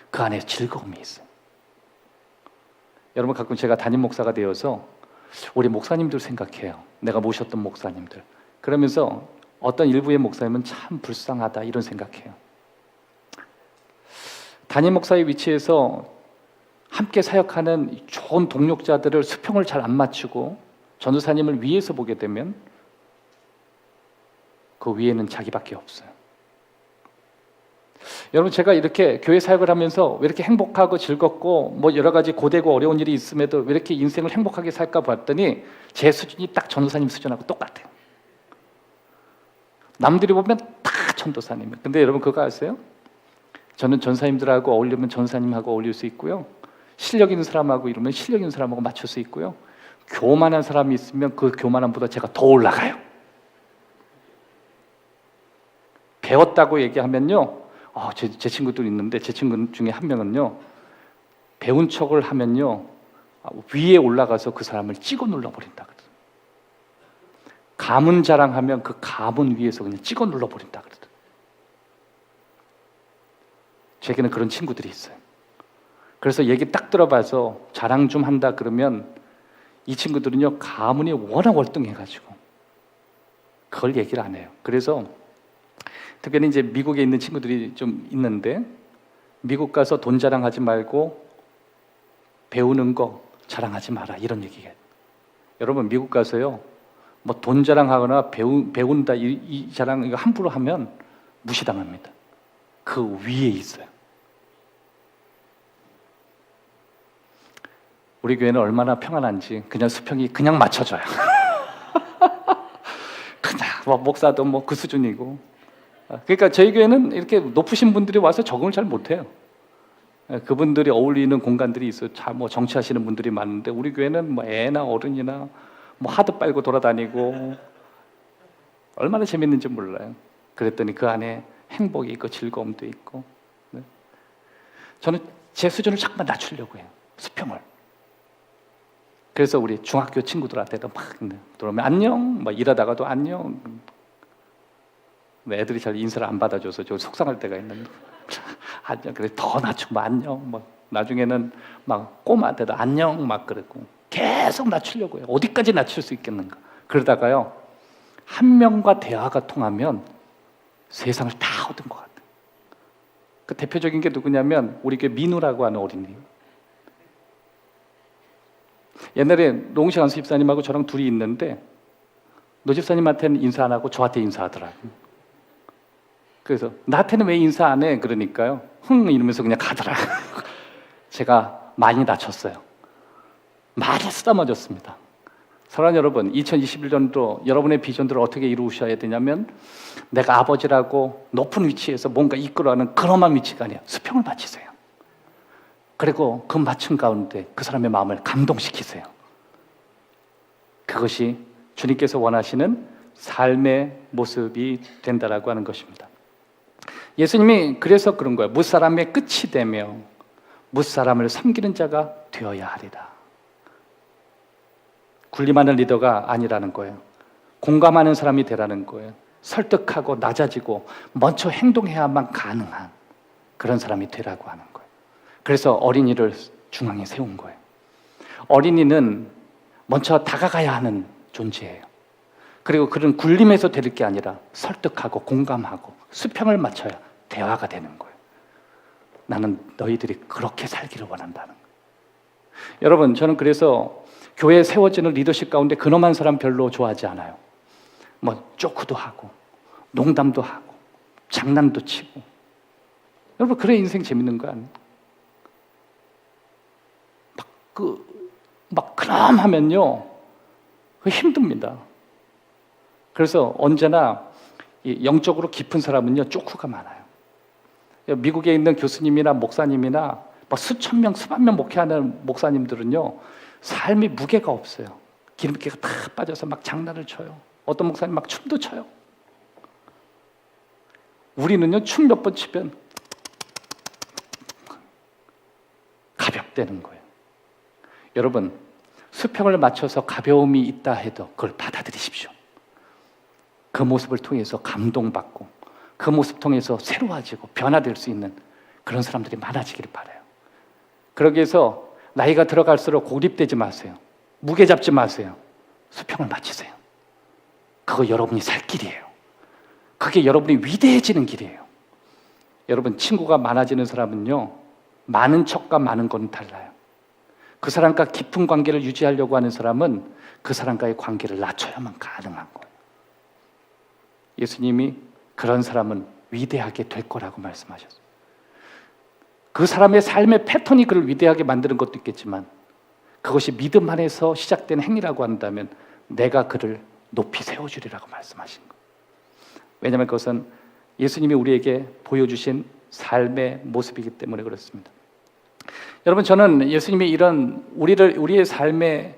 그 안에 즐거움이 있어요. 여러분, 가끔 제가 담임 목사가 되어서 우리 목사님들 생각해요. 내가 모셨던 목사님들. 그러면서 어떤 일부의 목사님은 참 불쌍하다 이런 생각해요. 담임 목사의 위치에서 함께 사역하는 좋은 동력자들을 수평을 잘 안 맞추고 전도사님을 위에서 보게 되면 그 위에는 자기밖에 없어요. 여러분, 제가 이렇게 교회 사역을 하면서 왜 이렇게 행복하고 즐겁고 뭐 여러 가지 고되고 어려운 일이 있음에도 왜 이렇게 인생을 행복하게 살까 봤더니 제 수준이 딱 전도사님 수준하고 똑같아요. 남들이 보면 다 전도사님이에요. 근데 여러분, 그거 아세요? 저는 전사님들하고 어울리면 전사님하고 어울릴 수 있고요, 실력 있는 사람하고 이러면 실력 있는 사람하고 맞출 수 있고요, 교만한 사람이 있으면 그 교만함보다 제가 더 올라가요. 배웠다고 얘기하면요, 제 친구들 있는데 제 친구 중에 한 명은요, 배운 척을 하면요, 위에 올라가서 그 사람을 찍어 눌러버린다 그러더라고요. 가문 자랑하면 그 가문 위에서 그냥 찍어 눌러버린다 그러더라고요. 제게는 그런 친구들이 있어요. 그래서 얘기 딱 들어봐서 자랑 좀 한다 그러면 이 친구들은요, 가문이 워낙 월등해가지고 그걸 얘기를 안 해요. 그래서 특별히 이제 미국에 있는 친구들이 좀 있는데, 미국 가서 돈 자랑하지 말고 배우는 거 자랑하지 마라 이런 얘기예요. 여러분, 미국 가서요, 뭐 돈 자랑하거나 배운다 이 자랑 이거 함부로 하면 무시당합니다. 그 위에 있어요. 우리 교회는 얼마나 평안한지 그냥 수평이 그냥 맞춰져요. 그냥 뭐 목사도 뭐 그 수준이고. 그러니까 저희 교회는 이렇게 높으신 분들이 와서 적응을 잘 못해요. 그분들이 어울리는 공간들이 있어요. 뭐 정치하시는 분들이 많은데 우리 교회는 뭐 애나 어른이나 뭐 하드 빨고 돌아다니고 얼마나 재밌는지 몰라요. 그랬더니 그 안에 행복이 있고 즐거움도 있고. 네. 저는 제 수준을 자꾸만 낮추려고 해요. 수평을. 그래서 우리 중학교 친구들한테도 막 들어오면 안녕, 막 이러다가도 안녕. 애들이 잘 인사를 안 받아줘서 저 속상할 때가 있는데 안녕. 그래 더 낮추면 안녕. 막 나중에는 막 꼬마한테도 안녕 막 그랬고 계속 낮추려고 해요. 어디까지 낮출 수 있겠는가? 그러다가요, 한 명과 대화가 통하면 세상을 다 얻은 것 같아요. 그 대표적인 게 누구냐면 우리 교회 민우라고 하는 어린이. 옛날에 노홍식 안수 집사님하고 저랑 둘이 있는데 노 집사님한테는 인사 안 하고 저한테 인사하더라고요. 그래서 나한테는 왜 인사 안 해? 그러니까요, 이러면서 그냥 가더라고요. 제가 많이 낮췄어요. 많이 쓰다듬어졌습니다. 사랑하는 여러분, 2021년도 여러분의 비전들을 어떻게 이루셔야 되냐면 내가 아버지라고 높은 위치에서 뭔가 이끌어가는 그런한 위치가 아니에요. 수평을 맞추세요. 그리고 그 맞춤 가운데 그 사람의 마음을 감동시키세요. 그것이 주님께서 원하시는 삶의 모습이 된다라고 하는 것입니다. 예수님이 그래서 그런 거예요. 무사람의 끝이 되며 무사람을 섬기는 자가 되어야 하리라. 군림하는 리더가 아니라는 거예요. 공감하는 사람이 되라는 거예요. 설득하고 낮아지고 먼저 행동해야만 가능한 그런 사람이 되라고 하는 거예요. 그래서 어린이를 중앙에 세운 거예요. 어린이는 먼저 다가가야 하는 존재예요. 그리고 그런 굴림에서 될 게 아니라 설득하고 공감하고 수평을 맞춰야 대화가 되는 거예요. 나는 너희들이 그렇게 살기를 원한다는 거예요. 여러분, 저는 그래서 교회에 세워지는 리더십 가운데 근엄한 사람 별로 좋아하지 않아요. 뭐 쪼크도 하고 농담도 하고 장난도 치고. 여러분, 그래 인생 재밌는 거 아니에요? 막 근엄하면요 힘듭니다. 그래서 언제나 영적으로 깊은 사람은요 쪼크가 많아요. 미국에 있는 교수님이나 목사님이나 수천 명, 수만 명 목회하는 목사님들은요 삶이 무게가 없어요. 기름기가 다 빠져서 막 장난을 쳐요. 어떤 목사님 막 춤도 춰요. 우리는요 춤 몇 번 추면 가볍다는 거예요. 여러분, 수평을 맞춰서 가벼움이 있다 해도 그걸 받아들이십시오. 그 모습을 통해서 감동받고 그 모습 통해서 새로워지고 변화될 수 있는 그런 사람들이 많아지기를 바라요. 그러기 위해서 나이가 들어갈수록 고립되지 마세요. 무게 잡지 마세요. 수평을 맞추세요. 그거 여러분이 살 길이에요. 그게 여러분이 위대해지는 길이에요. 여러분, 친구가 많아지는 사람은요 많은 척과 많은 건 달라요. 그 사람과 깊은 관계를 유지하려고 하는 사람은 그 사람과의 관계를 낮춰야만 가능한 거예요. 예수님이 그런 사람은 위대하게 될 거라고 말씀하셨어요. 그 사람의 삶의 패턴이 그를 위대하게 만드는 것도 있겠지만 그것이 믿음 안에서 시작된 행위라고 한다면 내가 그를 높이 세워주리라고 말씀하신 거예요. 왜냐하면 그것은 예수님이 우리에게 보여주신 삶의 모습이기 때문에 그렇습니다. 여러분, 저는 예수님이 이런 우리의 삶의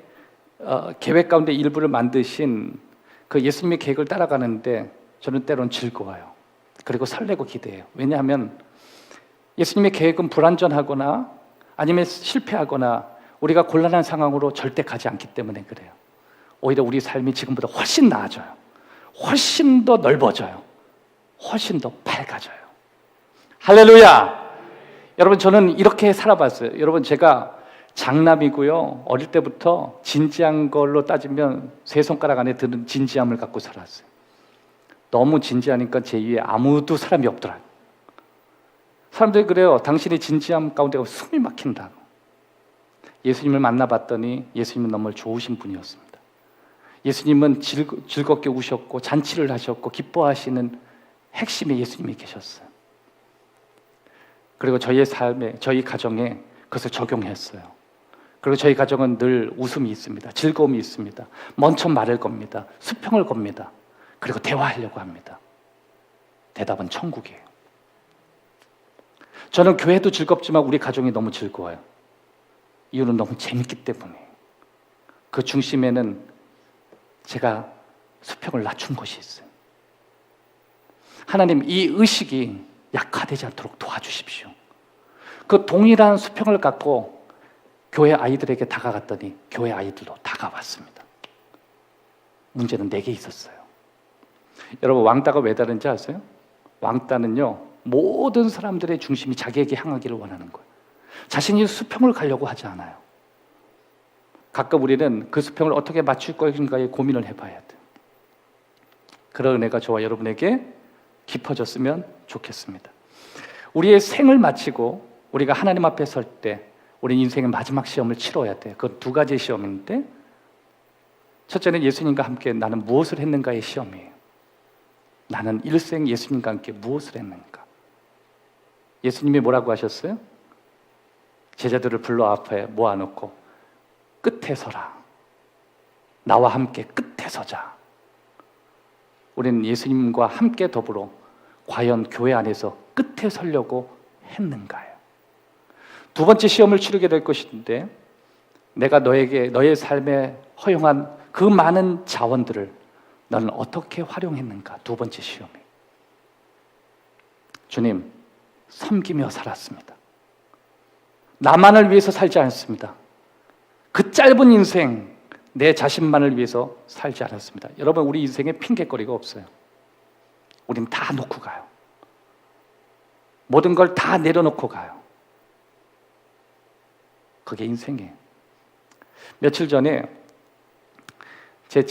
계획 가운데 일부를 만드신 그 예수님의 계획을 따라가는데 저는 때론 즐거워요. 그리고 설레고 기대해요. 왜냐하면 예수님의 계획은 불완전하거나 아니면 실패하거나 우리가 곤란한 상황으로 절대 가지 않기 때문에 그래요. 오히려 우리 삶이 지금보다 훨씬 나아져요. 훨씬 더 넓어져요. 훨씬 더 밝아져요. 할렐루야! 여러분, 저는 이렇게 살아봤어요. 여러분, 제가 장남이고요. 어릴 때부터 진지한 걸로 따지면 세 손가락 안에 드는 진지함을 갖고 살았어요. 너무 진지하니까 제 위에 아무도 사람이 없더라고요. 사람들이 그래요. 당신이 진지함 가운데 숨이 막힌다고. 예수님을 만나봤더니 예수님은 너무 좋으신 분이었습니다. 예수님은 즐겁게 우셨고 잔치를 하셨고 기뻐하시는 핵심에 예수님이 계셨어요. 그리고 저희의 삶에, 저희 가정에 그것을 적용했어요. 그리고 저희 가정은 늘 웃음이 있습니다. 즐거움이 있습니다. 먼저 말할 겁니다. 수평을 겁니다. 그리고 대화하려고 합니다. 대답은 천국이에요. 저는 교회도 즐겁지만 우리 가정이 너무 즐거워요. 이유는 너무 재밌기 때문에. 그 중심에는 제가 수평을 낮춘 것이 있어요. 하나님, 이 의식이 약화되지 않도록 도와주십시오. 그 동일한 수평을 갖고 교회 아이들에게 다가갔더니 교회 아이들도 다가왔습니다. 문제는 내게 있었어요. 여러분, 왕따가 왜 다른지 아세요? 왕따는요 모든 사람들의 중심이 자기에게 향하기를 원하는 거예요. 자신이 수평을 가려고 하지 않아요. 가끔 우리는 그 수평을 어떻게 맞출 것인가에 고민을 해봐야 돼요. 그런 은혜가 저와 여러분에게 깊어졌으면 좋겠습니다. 우리의 생을 마치고 우리가 하나님 앞에 설 때 우리 인생의 마지막 시험을 치러야 돼요. 그건 두 가지 시험인데, 첫째는 예수님과 함께 나는 무엇을 했는가의 시험이에요. 나는 일생 예수님과 함께 무엇을 했는가. 예수님이 뭐라고 하셨어요? 제자들을 불러 앞에 모아놓고 끝에 서라. 나와 함께 끝에 서자. 우리는 예수님과 함께 더불어 과연 교회 안에서 끝에 서려고 했는가요? 두 번째 시험을 치르게 될 것인데 내가 너에게 너의 삶에 허용한 그 많은 자원들을 너는 어떻게 활용했는가? 두 번째 시험이. 주님, 섬기며 살았습니다. 나만을 위해서 살지 않습니다. 그 짧은 인생 내 자신만을 위해서 살지 않았습니다. 여러분, 우리 인생에 핑계거리가 없어요. 우린 다 놓고 가요. 모든 걸 다 내려놓고 가요. 그게 인생이에요. 며칠 전에 제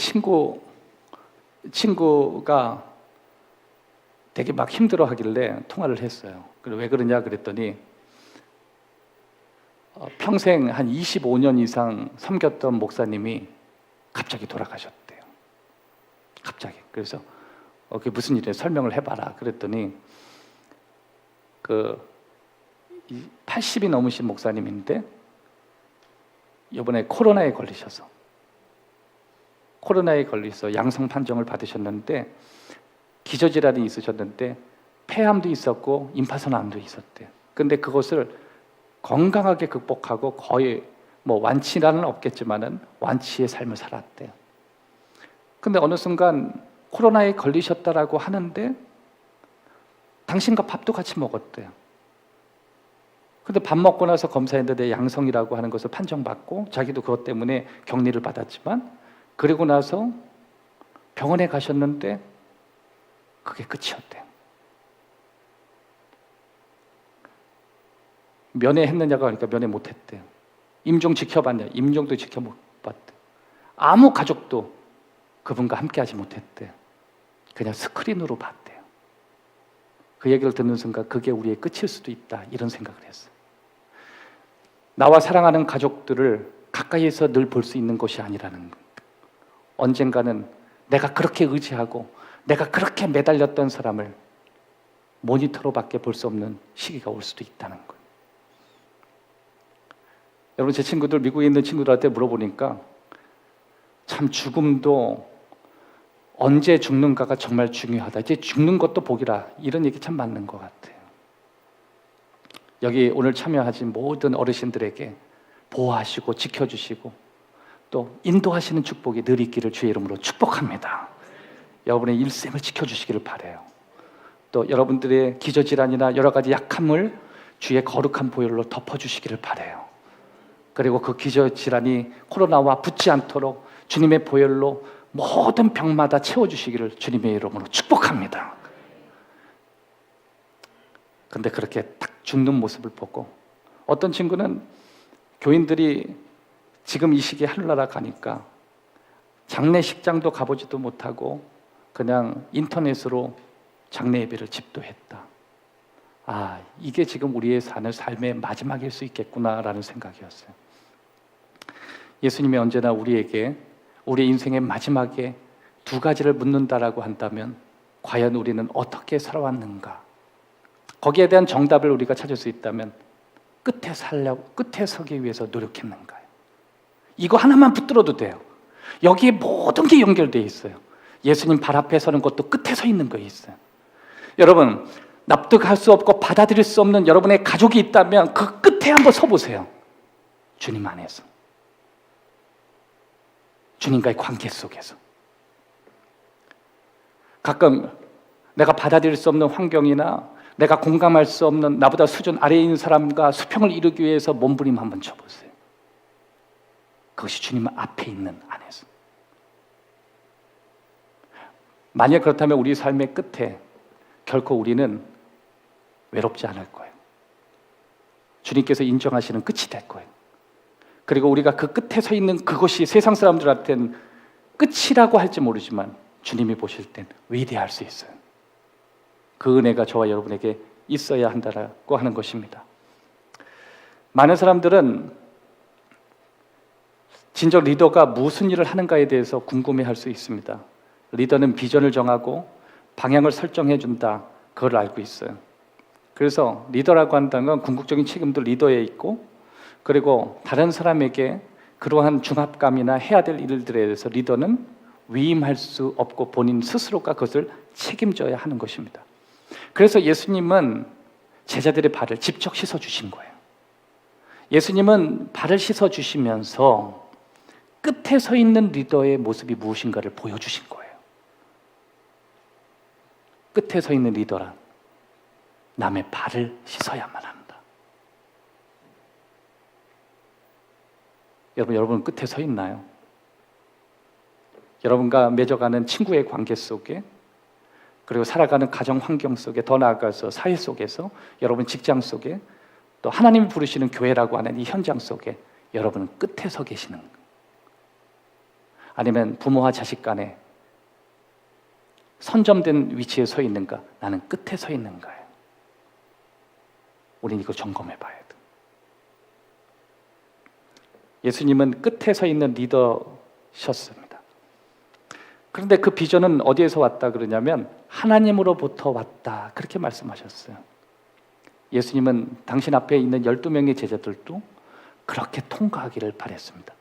친구가 되게 막 힘들어 하길래 통화를 했어요. 왜 그러냐 그랬더니 평생 한 25년 이상 섬겼던 목사님이 갑자기 돌아가셨대요. 갑자기. 그래서 그게 무슨 일이에요? 설명을 해봐라. 그랬더니 80이 넘으신 목사님인데 이번에 코로나에 걸리셔서 양성 판정을 받으셨는데 기저질환이 있으셨는데 폐암도 있었고 임파선암도 있었대요. 근데 그것을 건강하게 극복하고 거의 완치라는 없겠지만은 완치의 삶을 살았대요. 근데 어느 순간 코로나에 걸리셨다라고 하는데 당신과 밥도 같이 먹었대요. 근데 밥 먹고 나서 검사했는데 양성이라고 하는 것을 판정받고 자기도 그것 때문에 격리를 받았지만 그리고 나서 병원에 가셨는데 그게 끝이었대요. 면회했느냐고 하니까 면회 못했대요. 임종 지켜봤냐? 임종도 지켜 못 봤대요. 아무 가족도 그분과 함께하지 못했대요. 그냥 스크린으로 봤대요. 그 얘기를 듣는 순간 그게 우리의 끝일 수도 있다 이런 생각을 했어요. 나와 사랑하는 가족들을 가까이에서 늘 볼 수 있는 것이 아니라는 것. 언젠가는 내가 그렇게 의지하고 내가 그렇게 매달렸던 사람을 모니터로밖에 볼 수 없는 시기가 올 수도 있다는 것. 여러분, 제 친구들, 미국에 있는 친구들한테 물어보니까 참 죽음도 언제 죽는가가 정말 중요하다. 이제 죽는 것도 복이라 이런 얘기 참 맞는 것 같아요. 여기 오늘 참여하신 모든 어르신들에게 보호하시고 지켜주시고 또 인도하시는 축복이 늘 있기를 주의 이름으로 축복합니다. 여러분의 일생을 지켜주시기를 바라요. 또 여러분들의 기저질환이나 여러 가지 약함을 주의 거룩한 보혈로 덮어주시기를 바라요. 그리고 그 기저질환이 코로나와 붙지 않도록 주님의 보혈로 모든 병마다 채워주시기를 주님의 이름으로 축복합니다. 근데 그렇게 딱 죽는 모습을 보고 어떤 친구는 교인들이 지금 이 시기에 하늘나라 가니까 장례식장도 가보지도 못하고 그냥 인터넷으로 장례 예배를 집도했다. 이게 지금 우리의 사는 삶의 마지막일 수 있겠구나라는 생각이었어요. 예수님이 언제나 우리에게 우리 인생의 마지막에 두 가지를 묻는다라고 한다면 과연 우리는 어떻게 살아왔는가? 거기에 대한 정답을 우리가 찾을 수 있다면 끝에 서기 위해서 노력했는가요? 이거 하나만 붙들어도 돼요. 여기에 모든 게 연결되어 있어요. 예수님 발 앞에 서는 것도 끝에 서 있는 거에 있어요. 여러분, 납득할 수 없고 받아들일 수 없는 여러분의 가족이 있다면 그 끝에 한번 서보세요. 주님 안에서, 주님과의 관계 속에서. 가끔 내가 받아들일 수 없는 환경이나 내가 공감할 수 없는 나보다 수준 아래에 있는 사람과 수평을 이루기 위해서 몸부림 한번 쳐보세요. 그것이 주님 앞에 있는 안에서. 만약 그렇다면 우리 삶의 끝에 결코 우리는 외롭지 않을 거예요. 주님께서 인정하시는 끝이 될 거예요. 그리고 우리가 그 끝에 서 있는 그것이 세상 사람들한테는 끝이라고 할지 모르지만 주님이 보실 땐 위대할 수 있어요. 그 은혜가 저와 여러분에게 있어야 한다고 하는 것입니다. 많은 사람들은 진정 리더가 무슨 일을 하는가에 대해서 궁금해할 수 있습니다. 리더는 비전을 정하고 방향을 설정해 준다, 그걸 알고 있어요. 그래서 리더라고 한다는 건 궁극적인 책임도 리더에 있고, 그리고 다른 사람에게 그러한 중압감이나 해야 될 일들에 대해서 리더는 위임할 수 없고 본인 스스로가 그것을 책임져야 하는 것입니다. 그래서 예수님은 제자들의 발을 직접 씻어주신 거예요. 예수님은 발을 씻어 주시면서 끝에 서 있는 리더의 모습이 무엇인가를 보여주신 거예요. 끝에 서 있는 리더란 남의 발을 씻어야만 한다. 여러분 끝에 서 있나요? 여러분과 맺어가는 친구의 관계 속에, 그리고 살아가는 가정 환경 속에, 더 나아가서 사회 속에서, 여러분 직장 속에, 또 하나님이 부르시는 교회라고 하는 이 현장 속에 여러분은 끝에 서 계시는가? 아니면 부모와 자식 간에 선점된 위치에 서 있는가? 나는 끝에 서 있는가요? 우리는 이거 점검해 봐야 돼. 예수님은 끝에 서 있는 리더셨습니다. 그런데 그 비전은 어디에서 왔다 그러냐면 하나님으로부터 왔다, 그렇게 말씀하셨어요. 예수님은 당신 앞에 있는 12명의 제자들도 그렇게 통과하기를 바랬습니다.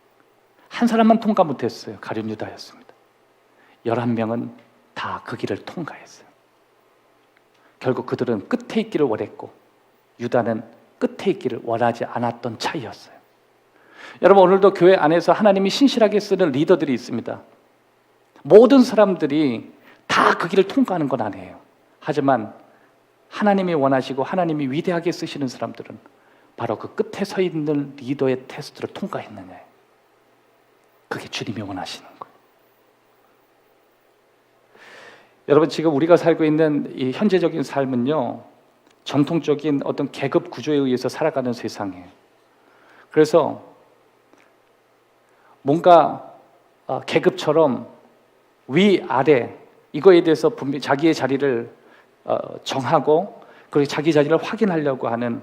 한 사람만 통과 못했어요. 가룟 유다였습니다. 11명은 다 그 길을 통과했어요. 결국 그들은 끝에 있기를 원했고 유다는 끝에 있기를 원하지 않았던 차이였어요. 여러분, 오늘도 교회 안에서 하나님이 신실하게 쓰는 리더들이 있습니다. 모든 사람들이 다 그 길을 통과하는 건 아니에요. 하지만 하나님이 원하시고 하나님이 위대하게 쓰시는 사람들은 바로 그 끝에 서 있는 리더의 테스트를 통과했느냐예요. 그게 주님이 원하시는 거예요. 여러분, 지금 우리가 살고 있는 이 현재적인 삶은요, 전통적인 어떤 계급 구조에 의해서 살아가는 세상이에요. 그래서 뭔가 계급처럼 위아래 이거에 대해서 분명히 자기의 자리를 정하고 그리고 자기 자리를 확인하려고 하는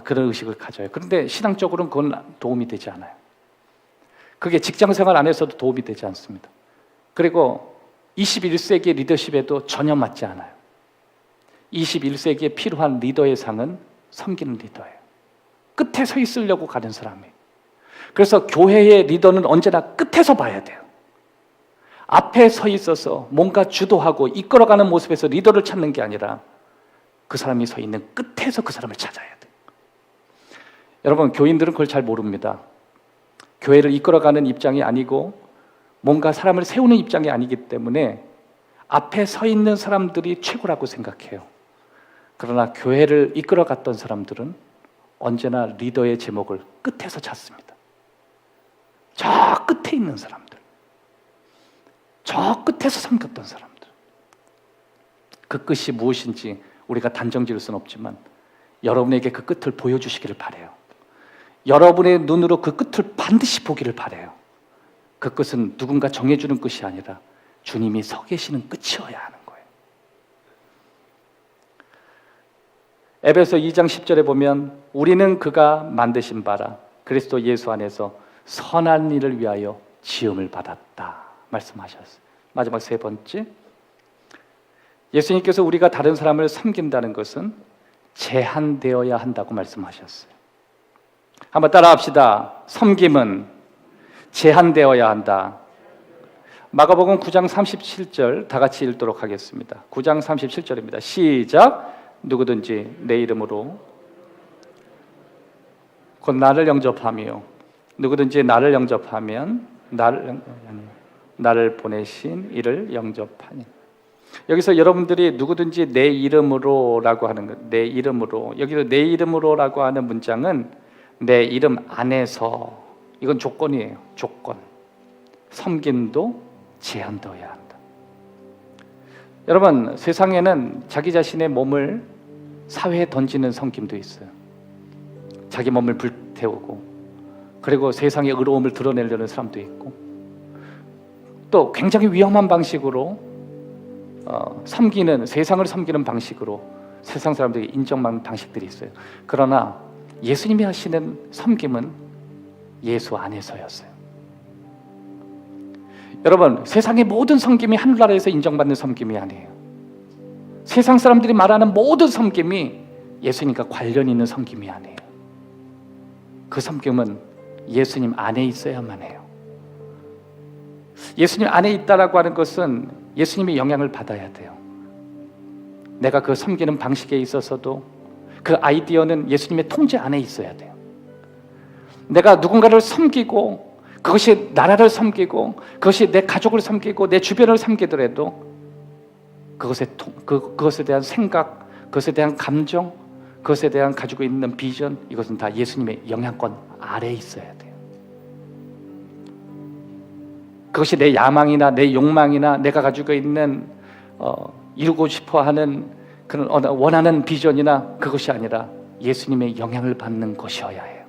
그런 의식을 가져요. 그런데 신앙적으로는 그건 도움이 되지 않아요. 그게 직장생활 안에서도 도움이 되지 않습니다. 그리고 21세기의 리더십에도 전혀 맞지 않아요. 21세기에 필요한 리더의 상은 섬기는 리더예요. 끝에 서 있으려고 가는 사람이에요. 그래서 교회의 리더는 언제나 끝에서 봐야 돼요. 앞에 서 있어서 뭔가 주도하고 이끌어가는 모습에서 리더를 찾는 게 아니라 그 사람이 서 있는 끝에서 그 사람을 찾아야 돼요. 여러분, 교인들은 그걸 잘 모릅니다. 교회를 이끌어가는 입장이 아니고 뭔가 사람을 세우는 입장이 아니기 때문에 앞에 서 있는 사람들이 최고라고 생각해요. 그러나 교회를 이끌어갔던 사람들은 언제나 리더의 제목을 끝에서 찾습니다. 저 끝에 있는 사람들, 저 끝에서 섬겼던 사람들. 그 끝이 무엇인지 우리가 단정 지을 수는 없지만 여러분에게 그 끝을 보여주시기를 바라요. 여러분의 눈으로 그 끝을 반드시 보기를 바라요. 그 끝은 누군가 정해주는 끝이 아니라 주님이 서 계시는 끝이어야 하는 거예요. 에베소 2장 10절에 보면 우리는 그가 만드신 바라 그리스도 예수 안에서 선한 일을 위하여 지음을 받았다 말씀하셨어요. 마지막 세 번째, 예수님께서 우리가 다른 사람을 섬긴다는 것은 제한되어야 한다고 말씀하셨어요. 한번 따라합시다. 섬김은 제한되어야 한다. 마가복음 9장 37절 다 같이 읽도록 하겠습니다. 9장 37절입니다. 시작. 누구든지 내 이름으로 곧 나를 영접하며 누구든지 나를 영접하면 나를 보내신 이를 영접하니. 여기서 여러분들이 누구든지 내 이름으로라고 하는 것, 내 이름으로, 여기서 내 이름으로라고 하는 문장은 내 이름 안에서, 이건 조건이에요. 조건. 섬김도 제한되어야 한다. 여러분, 세상에는 자기 자신의 몸을 사회에 던지는 섬김도 있어요. 자기 몸을 불태우고 그리고 세상의 의로움을 드러내려는 사람도 있고, 또 굉장히 위험한 방식으로 세상을 섬기는 방식으로 세상 사람들에게 인정받는 방식들이 있어요. 그러나 예수님이 하시는 섬김은 예수 안에서였어요. 여러분, 세상의 모든 섬김이 하늘나라에서 인정받는 섬김이 아니에요. 세상 사람들이 말하는 모든 섬김이 예수님과 관련 있는 섬김이 아니에요. 그 섬김은 예수님 안에 있어야만 해요. 예수님 안에 있다라고 하는 것은 예수님의 영향을 받아야 돼요. 내가 그 섬기는 방식에 있어서도 그 아이디어는 예수님의 통제 안에 있어야 돼요. 내가 누군가를 섬기고 그것이 나라를 섬기고 그것이 내 가족을 섬기고 내 주변을 섬기더라도 그것에 대한 생각, 그것에 대한 감정, 그것에 대한 가지고 있는 비전, 이것은 다 예수님의 영향권 아래에 있어야 돼요. 그것이 내 야망이나 내 욕망이나 내가 가지고 있는 이루고 싶어하는 그런 원하는 비전이나 그것이 아니라 예수님의 영향을 받는 것이어야 해요.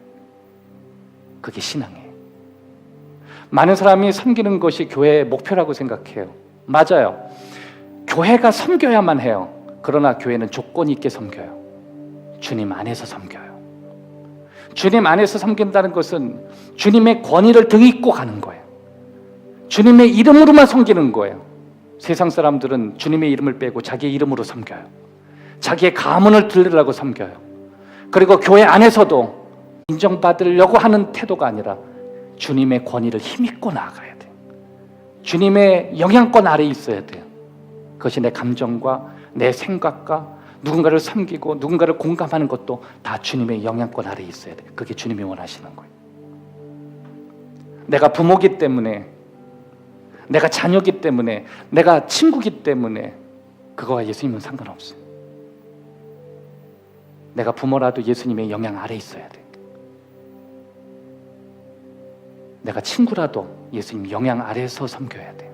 그게 신앙이에요. 많은 사람이 섬기는 것이 교회의 목표라고 생각해요. 맞아요. 교회가 섬겨야만 해요. 그러나 교회는 조건이 있게 섬겨요. 주님 안에서 섬겨요. 주님 안에서 섬긴다는 것은 주님의 권위를 등입고 가는 거예요. 주님의 이름으로만 섬기는 거예요. 세상 사람들은 주님의 이름을 빼고 자기의 이름으로 섬겨요. 자기의 가문을 들으려고 섬겨요. 그리고 교회 안에서도 인정받으려고 하는 태도가 아니라 주님의 권위를 힘입고 나아가야 돼요. 주님의 영향권 아래에 있어야 돼요. 그것이 내 감정과 내 생각과 누군가를 섬기고 누군가를 공감하는 것도 다 주님의 영향권 아래에 있어야 돼요. 그게 주님이 원하시는 거예요. 내가 부모기 때문에, 내가 자녀기 때문에, 내가 친구기 때문에 그거와 예수님은 상관없어요. 내가 부모라도 예수님의 영향 아래에 있어야 돼요. 내가 친구라도 예수님 영향 아래에서 섬겨야 돼요.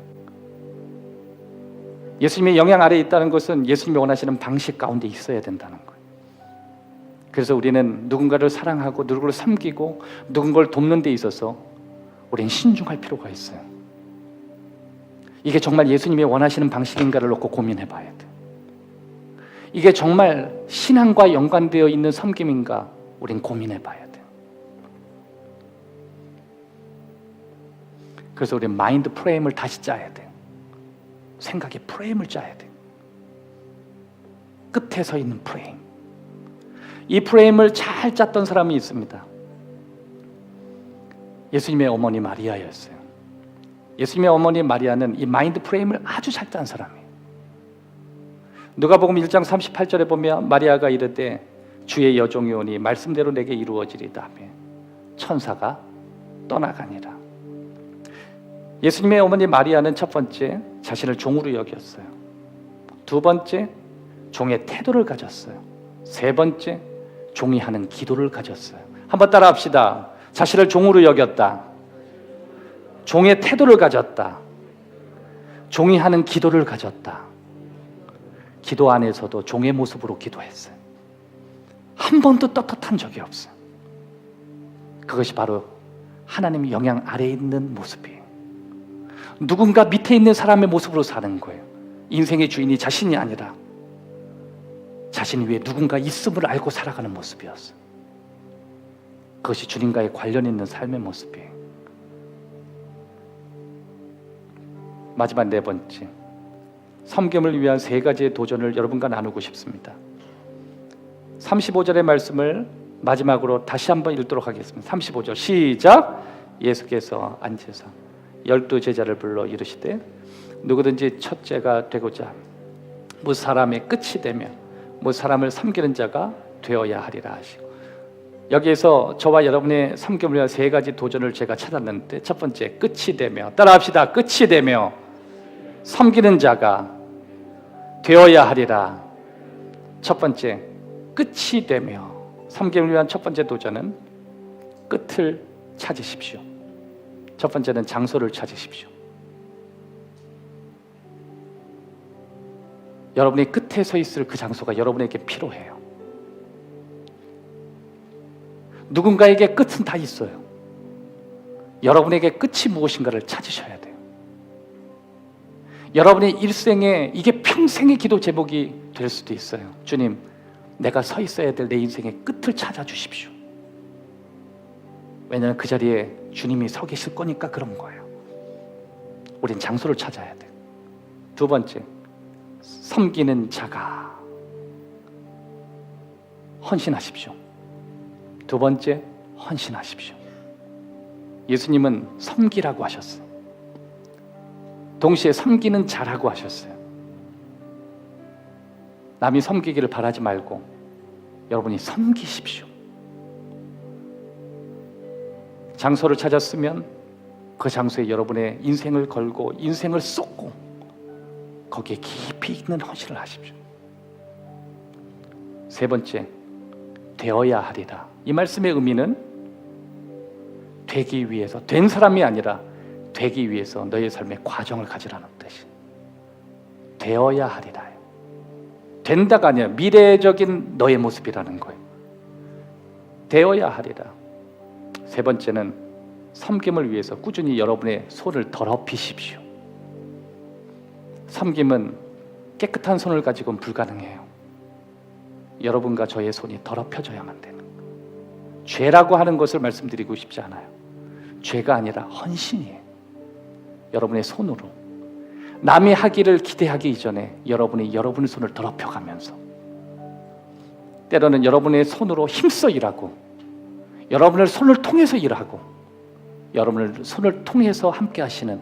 예수님의 영향 아래에 있다는 것은 예수님이 원하시는 방식 가운데 있어야 된다는 거예요. 그래서 우리는 누군가를 사랑하고 누군가를 섬기고 누군가를 돕는 데 있어서 우리는 신중할 필요가 있어요. 이게 정말 예수님이 원하시는 방식인가를 놓고 고민해 봐야 돼요. 이게 정말 신앙과 연관되어 있는 섬김인가 우린 고민해 봐야 돼요. 그래서 우리 마인드 프레임을 다시 짜야 돼요. 생각의 프레임을 짜야 돼요. 끝에 서 있는 프레임. 이 프레임을 잘 짰던 사람이 있습니다. 예수님의 어머니 마리아였어요. 예수님의 어머니 마리아는 이 마인드 프레임을 아주 잘 짠 사람이에요. 누가복음 1장 38절에 보면 마리아가 이르되 주의 여종이 오니 말씀대로 내게 이루어지리다 하며 천사가 떠나가니라. 예수님의 어머니 마리아는 첫 번째 자신을 종으로 여겼어요. 두 번째 종의 태도를 가졌어요. 세 번째 종이 하는 기도를 가졌어요. 한번 따라 합시다. 자신을 종으로 여겼다. 종의 태도를 가졌다. 종이 하는 기도를 가졌다. 기도 안에서도 종의 모습으로 기도했어요. 한 번도 떳떳한 적이 없어요. 그것이 바로 하나님의 영향 아래에 있는 모습이에요. 누군가 밑에 있는 사람의 모습으로 사는 거예요. 인생의 주인이 자신이 아니라 자신 위에 누군가 있음을 알고 살아가는 모습이었어요. 그것이 주님과의 관련 있는 삶의 모습이에요. 마지막 네 번째, 섬김을 위한 세 가지의 도전을 여러분과 나누고 싶습니다. 35절의 말씀을 마지막으로 다시 한번 읽도록 하겠습니다. 35절 시작. 예수께서 앉으사 12 제자를 불러 이르시되 누구든지 첫째가 되고자 무 사람의 끝이 되며 무 사람을 섬기는 자가 되어야 하리라 하시고, 여기에서 저와 여러분의 섬김을 위한 세 가지 도전을 제가 찾았는데, 첫 번째 끝이 되며, 따라합시다. 끝이 되며 섬기는 자가 되어야 하리라. 첫 번째 끝이 되며 섬김을 위한 첫 번째 도전은 끝을 찾으십시오. 첫 번째는 장소를 찾으십시오. 여러분이 끝에 서 있을 그 장소가 여러분에게 필요해요. 누군가에게 끝은 다 있어요. 여러분에게 끝이 무엇인가를 찾으셔야 돼요. 여러분의 일생에 이게 평생의 기도 제목이 될 수도 있어요. 주님, 내가 서 있어야 될 내 인생의 끝을 찾아주십시오. 왜냐하면 그 자리에 주님이 서 계실 거니까 그런 거예요. 우린 장소를 찾아야 돼요. 두 번째, 섬기는 자가 헌신하십시오. 두 번째, 헌신하십시오. 예수님은 섬기라고 하셨어요. 동시에 섬기는 자라고 하셨어요. 남이 섬기기를 바라지 말고 여러분이 섬기십시오. 장소를 찾았으면 그 장소에 여러분의 인생을 걸고 인생을 쏟고 거기에 깊이 있는 헌신을 하십시오. 세 번째, 되어야 하리라. 이 말씀의 의미는 되기 위해서, 된 사람이 아니라 되기 위해서 너의 삶의 과정을 가지라는 뜻이. 되어야 하리라. 된다가 아니라 미래적인 너의 모습이라는 거예요. 되어야 하리라. 세 번째는 섬김을 위해서 꾸준히 여러분의 손을 더럽히십시오. 섬김은 깨끗한 손을 가지고는 불가능해요. 여러분과 저의 손이 더럽혀져야만 되는 거예요. 죄라고 하는 것을 말씀드리고 싶지 않아요. 죄가 아니라 헌신이에요. 여러분의 손으로 남이 하기를 기대하기 이전에 여러분이 여러분의 손을 더럽혀가면서 때로는 여러분의 손으로 힘써 일하고 여러분의 손을 통해서 일하고 여러분의 손을 통해서 함께 하시는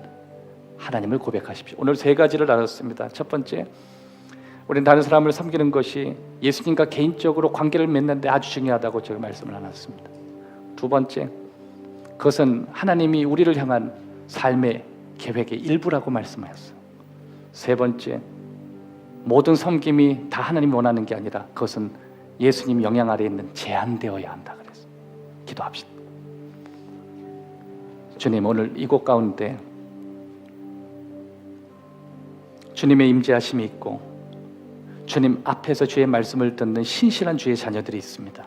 하나님을 고백하십시오. 오늘 세 가지를 나눴습니다. 첫 번째, 우리는 다른 사람을 섬기는 것이 예수님과 개인적으로 관계를 맺는 데 아주 중요하다고 제가 말씀을 나눴습니다. 두 번째, 그것은 하나님이 우리를 향한 삶의 계획의 일부라고 말씀하셨어요. 세 번째, 모든 섬김이 다 하나님이 원하는 게 아니라 그것은 예수님 영향 아래에 있는 제한되어야 한다 그랬어요. 기도합시다. 주님, 오늘 이곳 가운데 주님의 임재하심이 있고 주님 앞에서 주의 말씀을 듣는 신실한 주의 자녀들이 있습니다.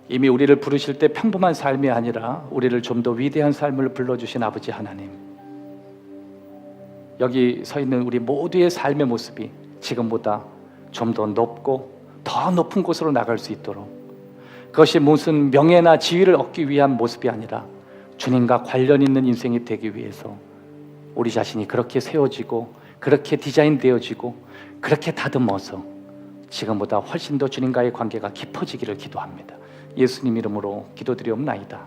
이미 우리를 부르실 때 평범한 삶이 아니라 우리를 좀 더 위대한 삶을 불러주신 아버지 하나님, 여기 서 있는 우리 모두의 삶의 모습이 지금보다 좀 더 높고 더 높은 곳으로 나갈 수 있도록, 그것이 무슨 명예나 지위를 얻기 위한 모습이 아니라 주님과 관련 있는 인생이 되기 위해서 우리 자신이 그렇게 세워지고 그렇게 디자인되어지고 그렇게 다듬어서 지금보다 훨씬 더 주님과의 관계가 깊어지기를 기도합니다. 예수님 이름으로 기도드리옵나이다.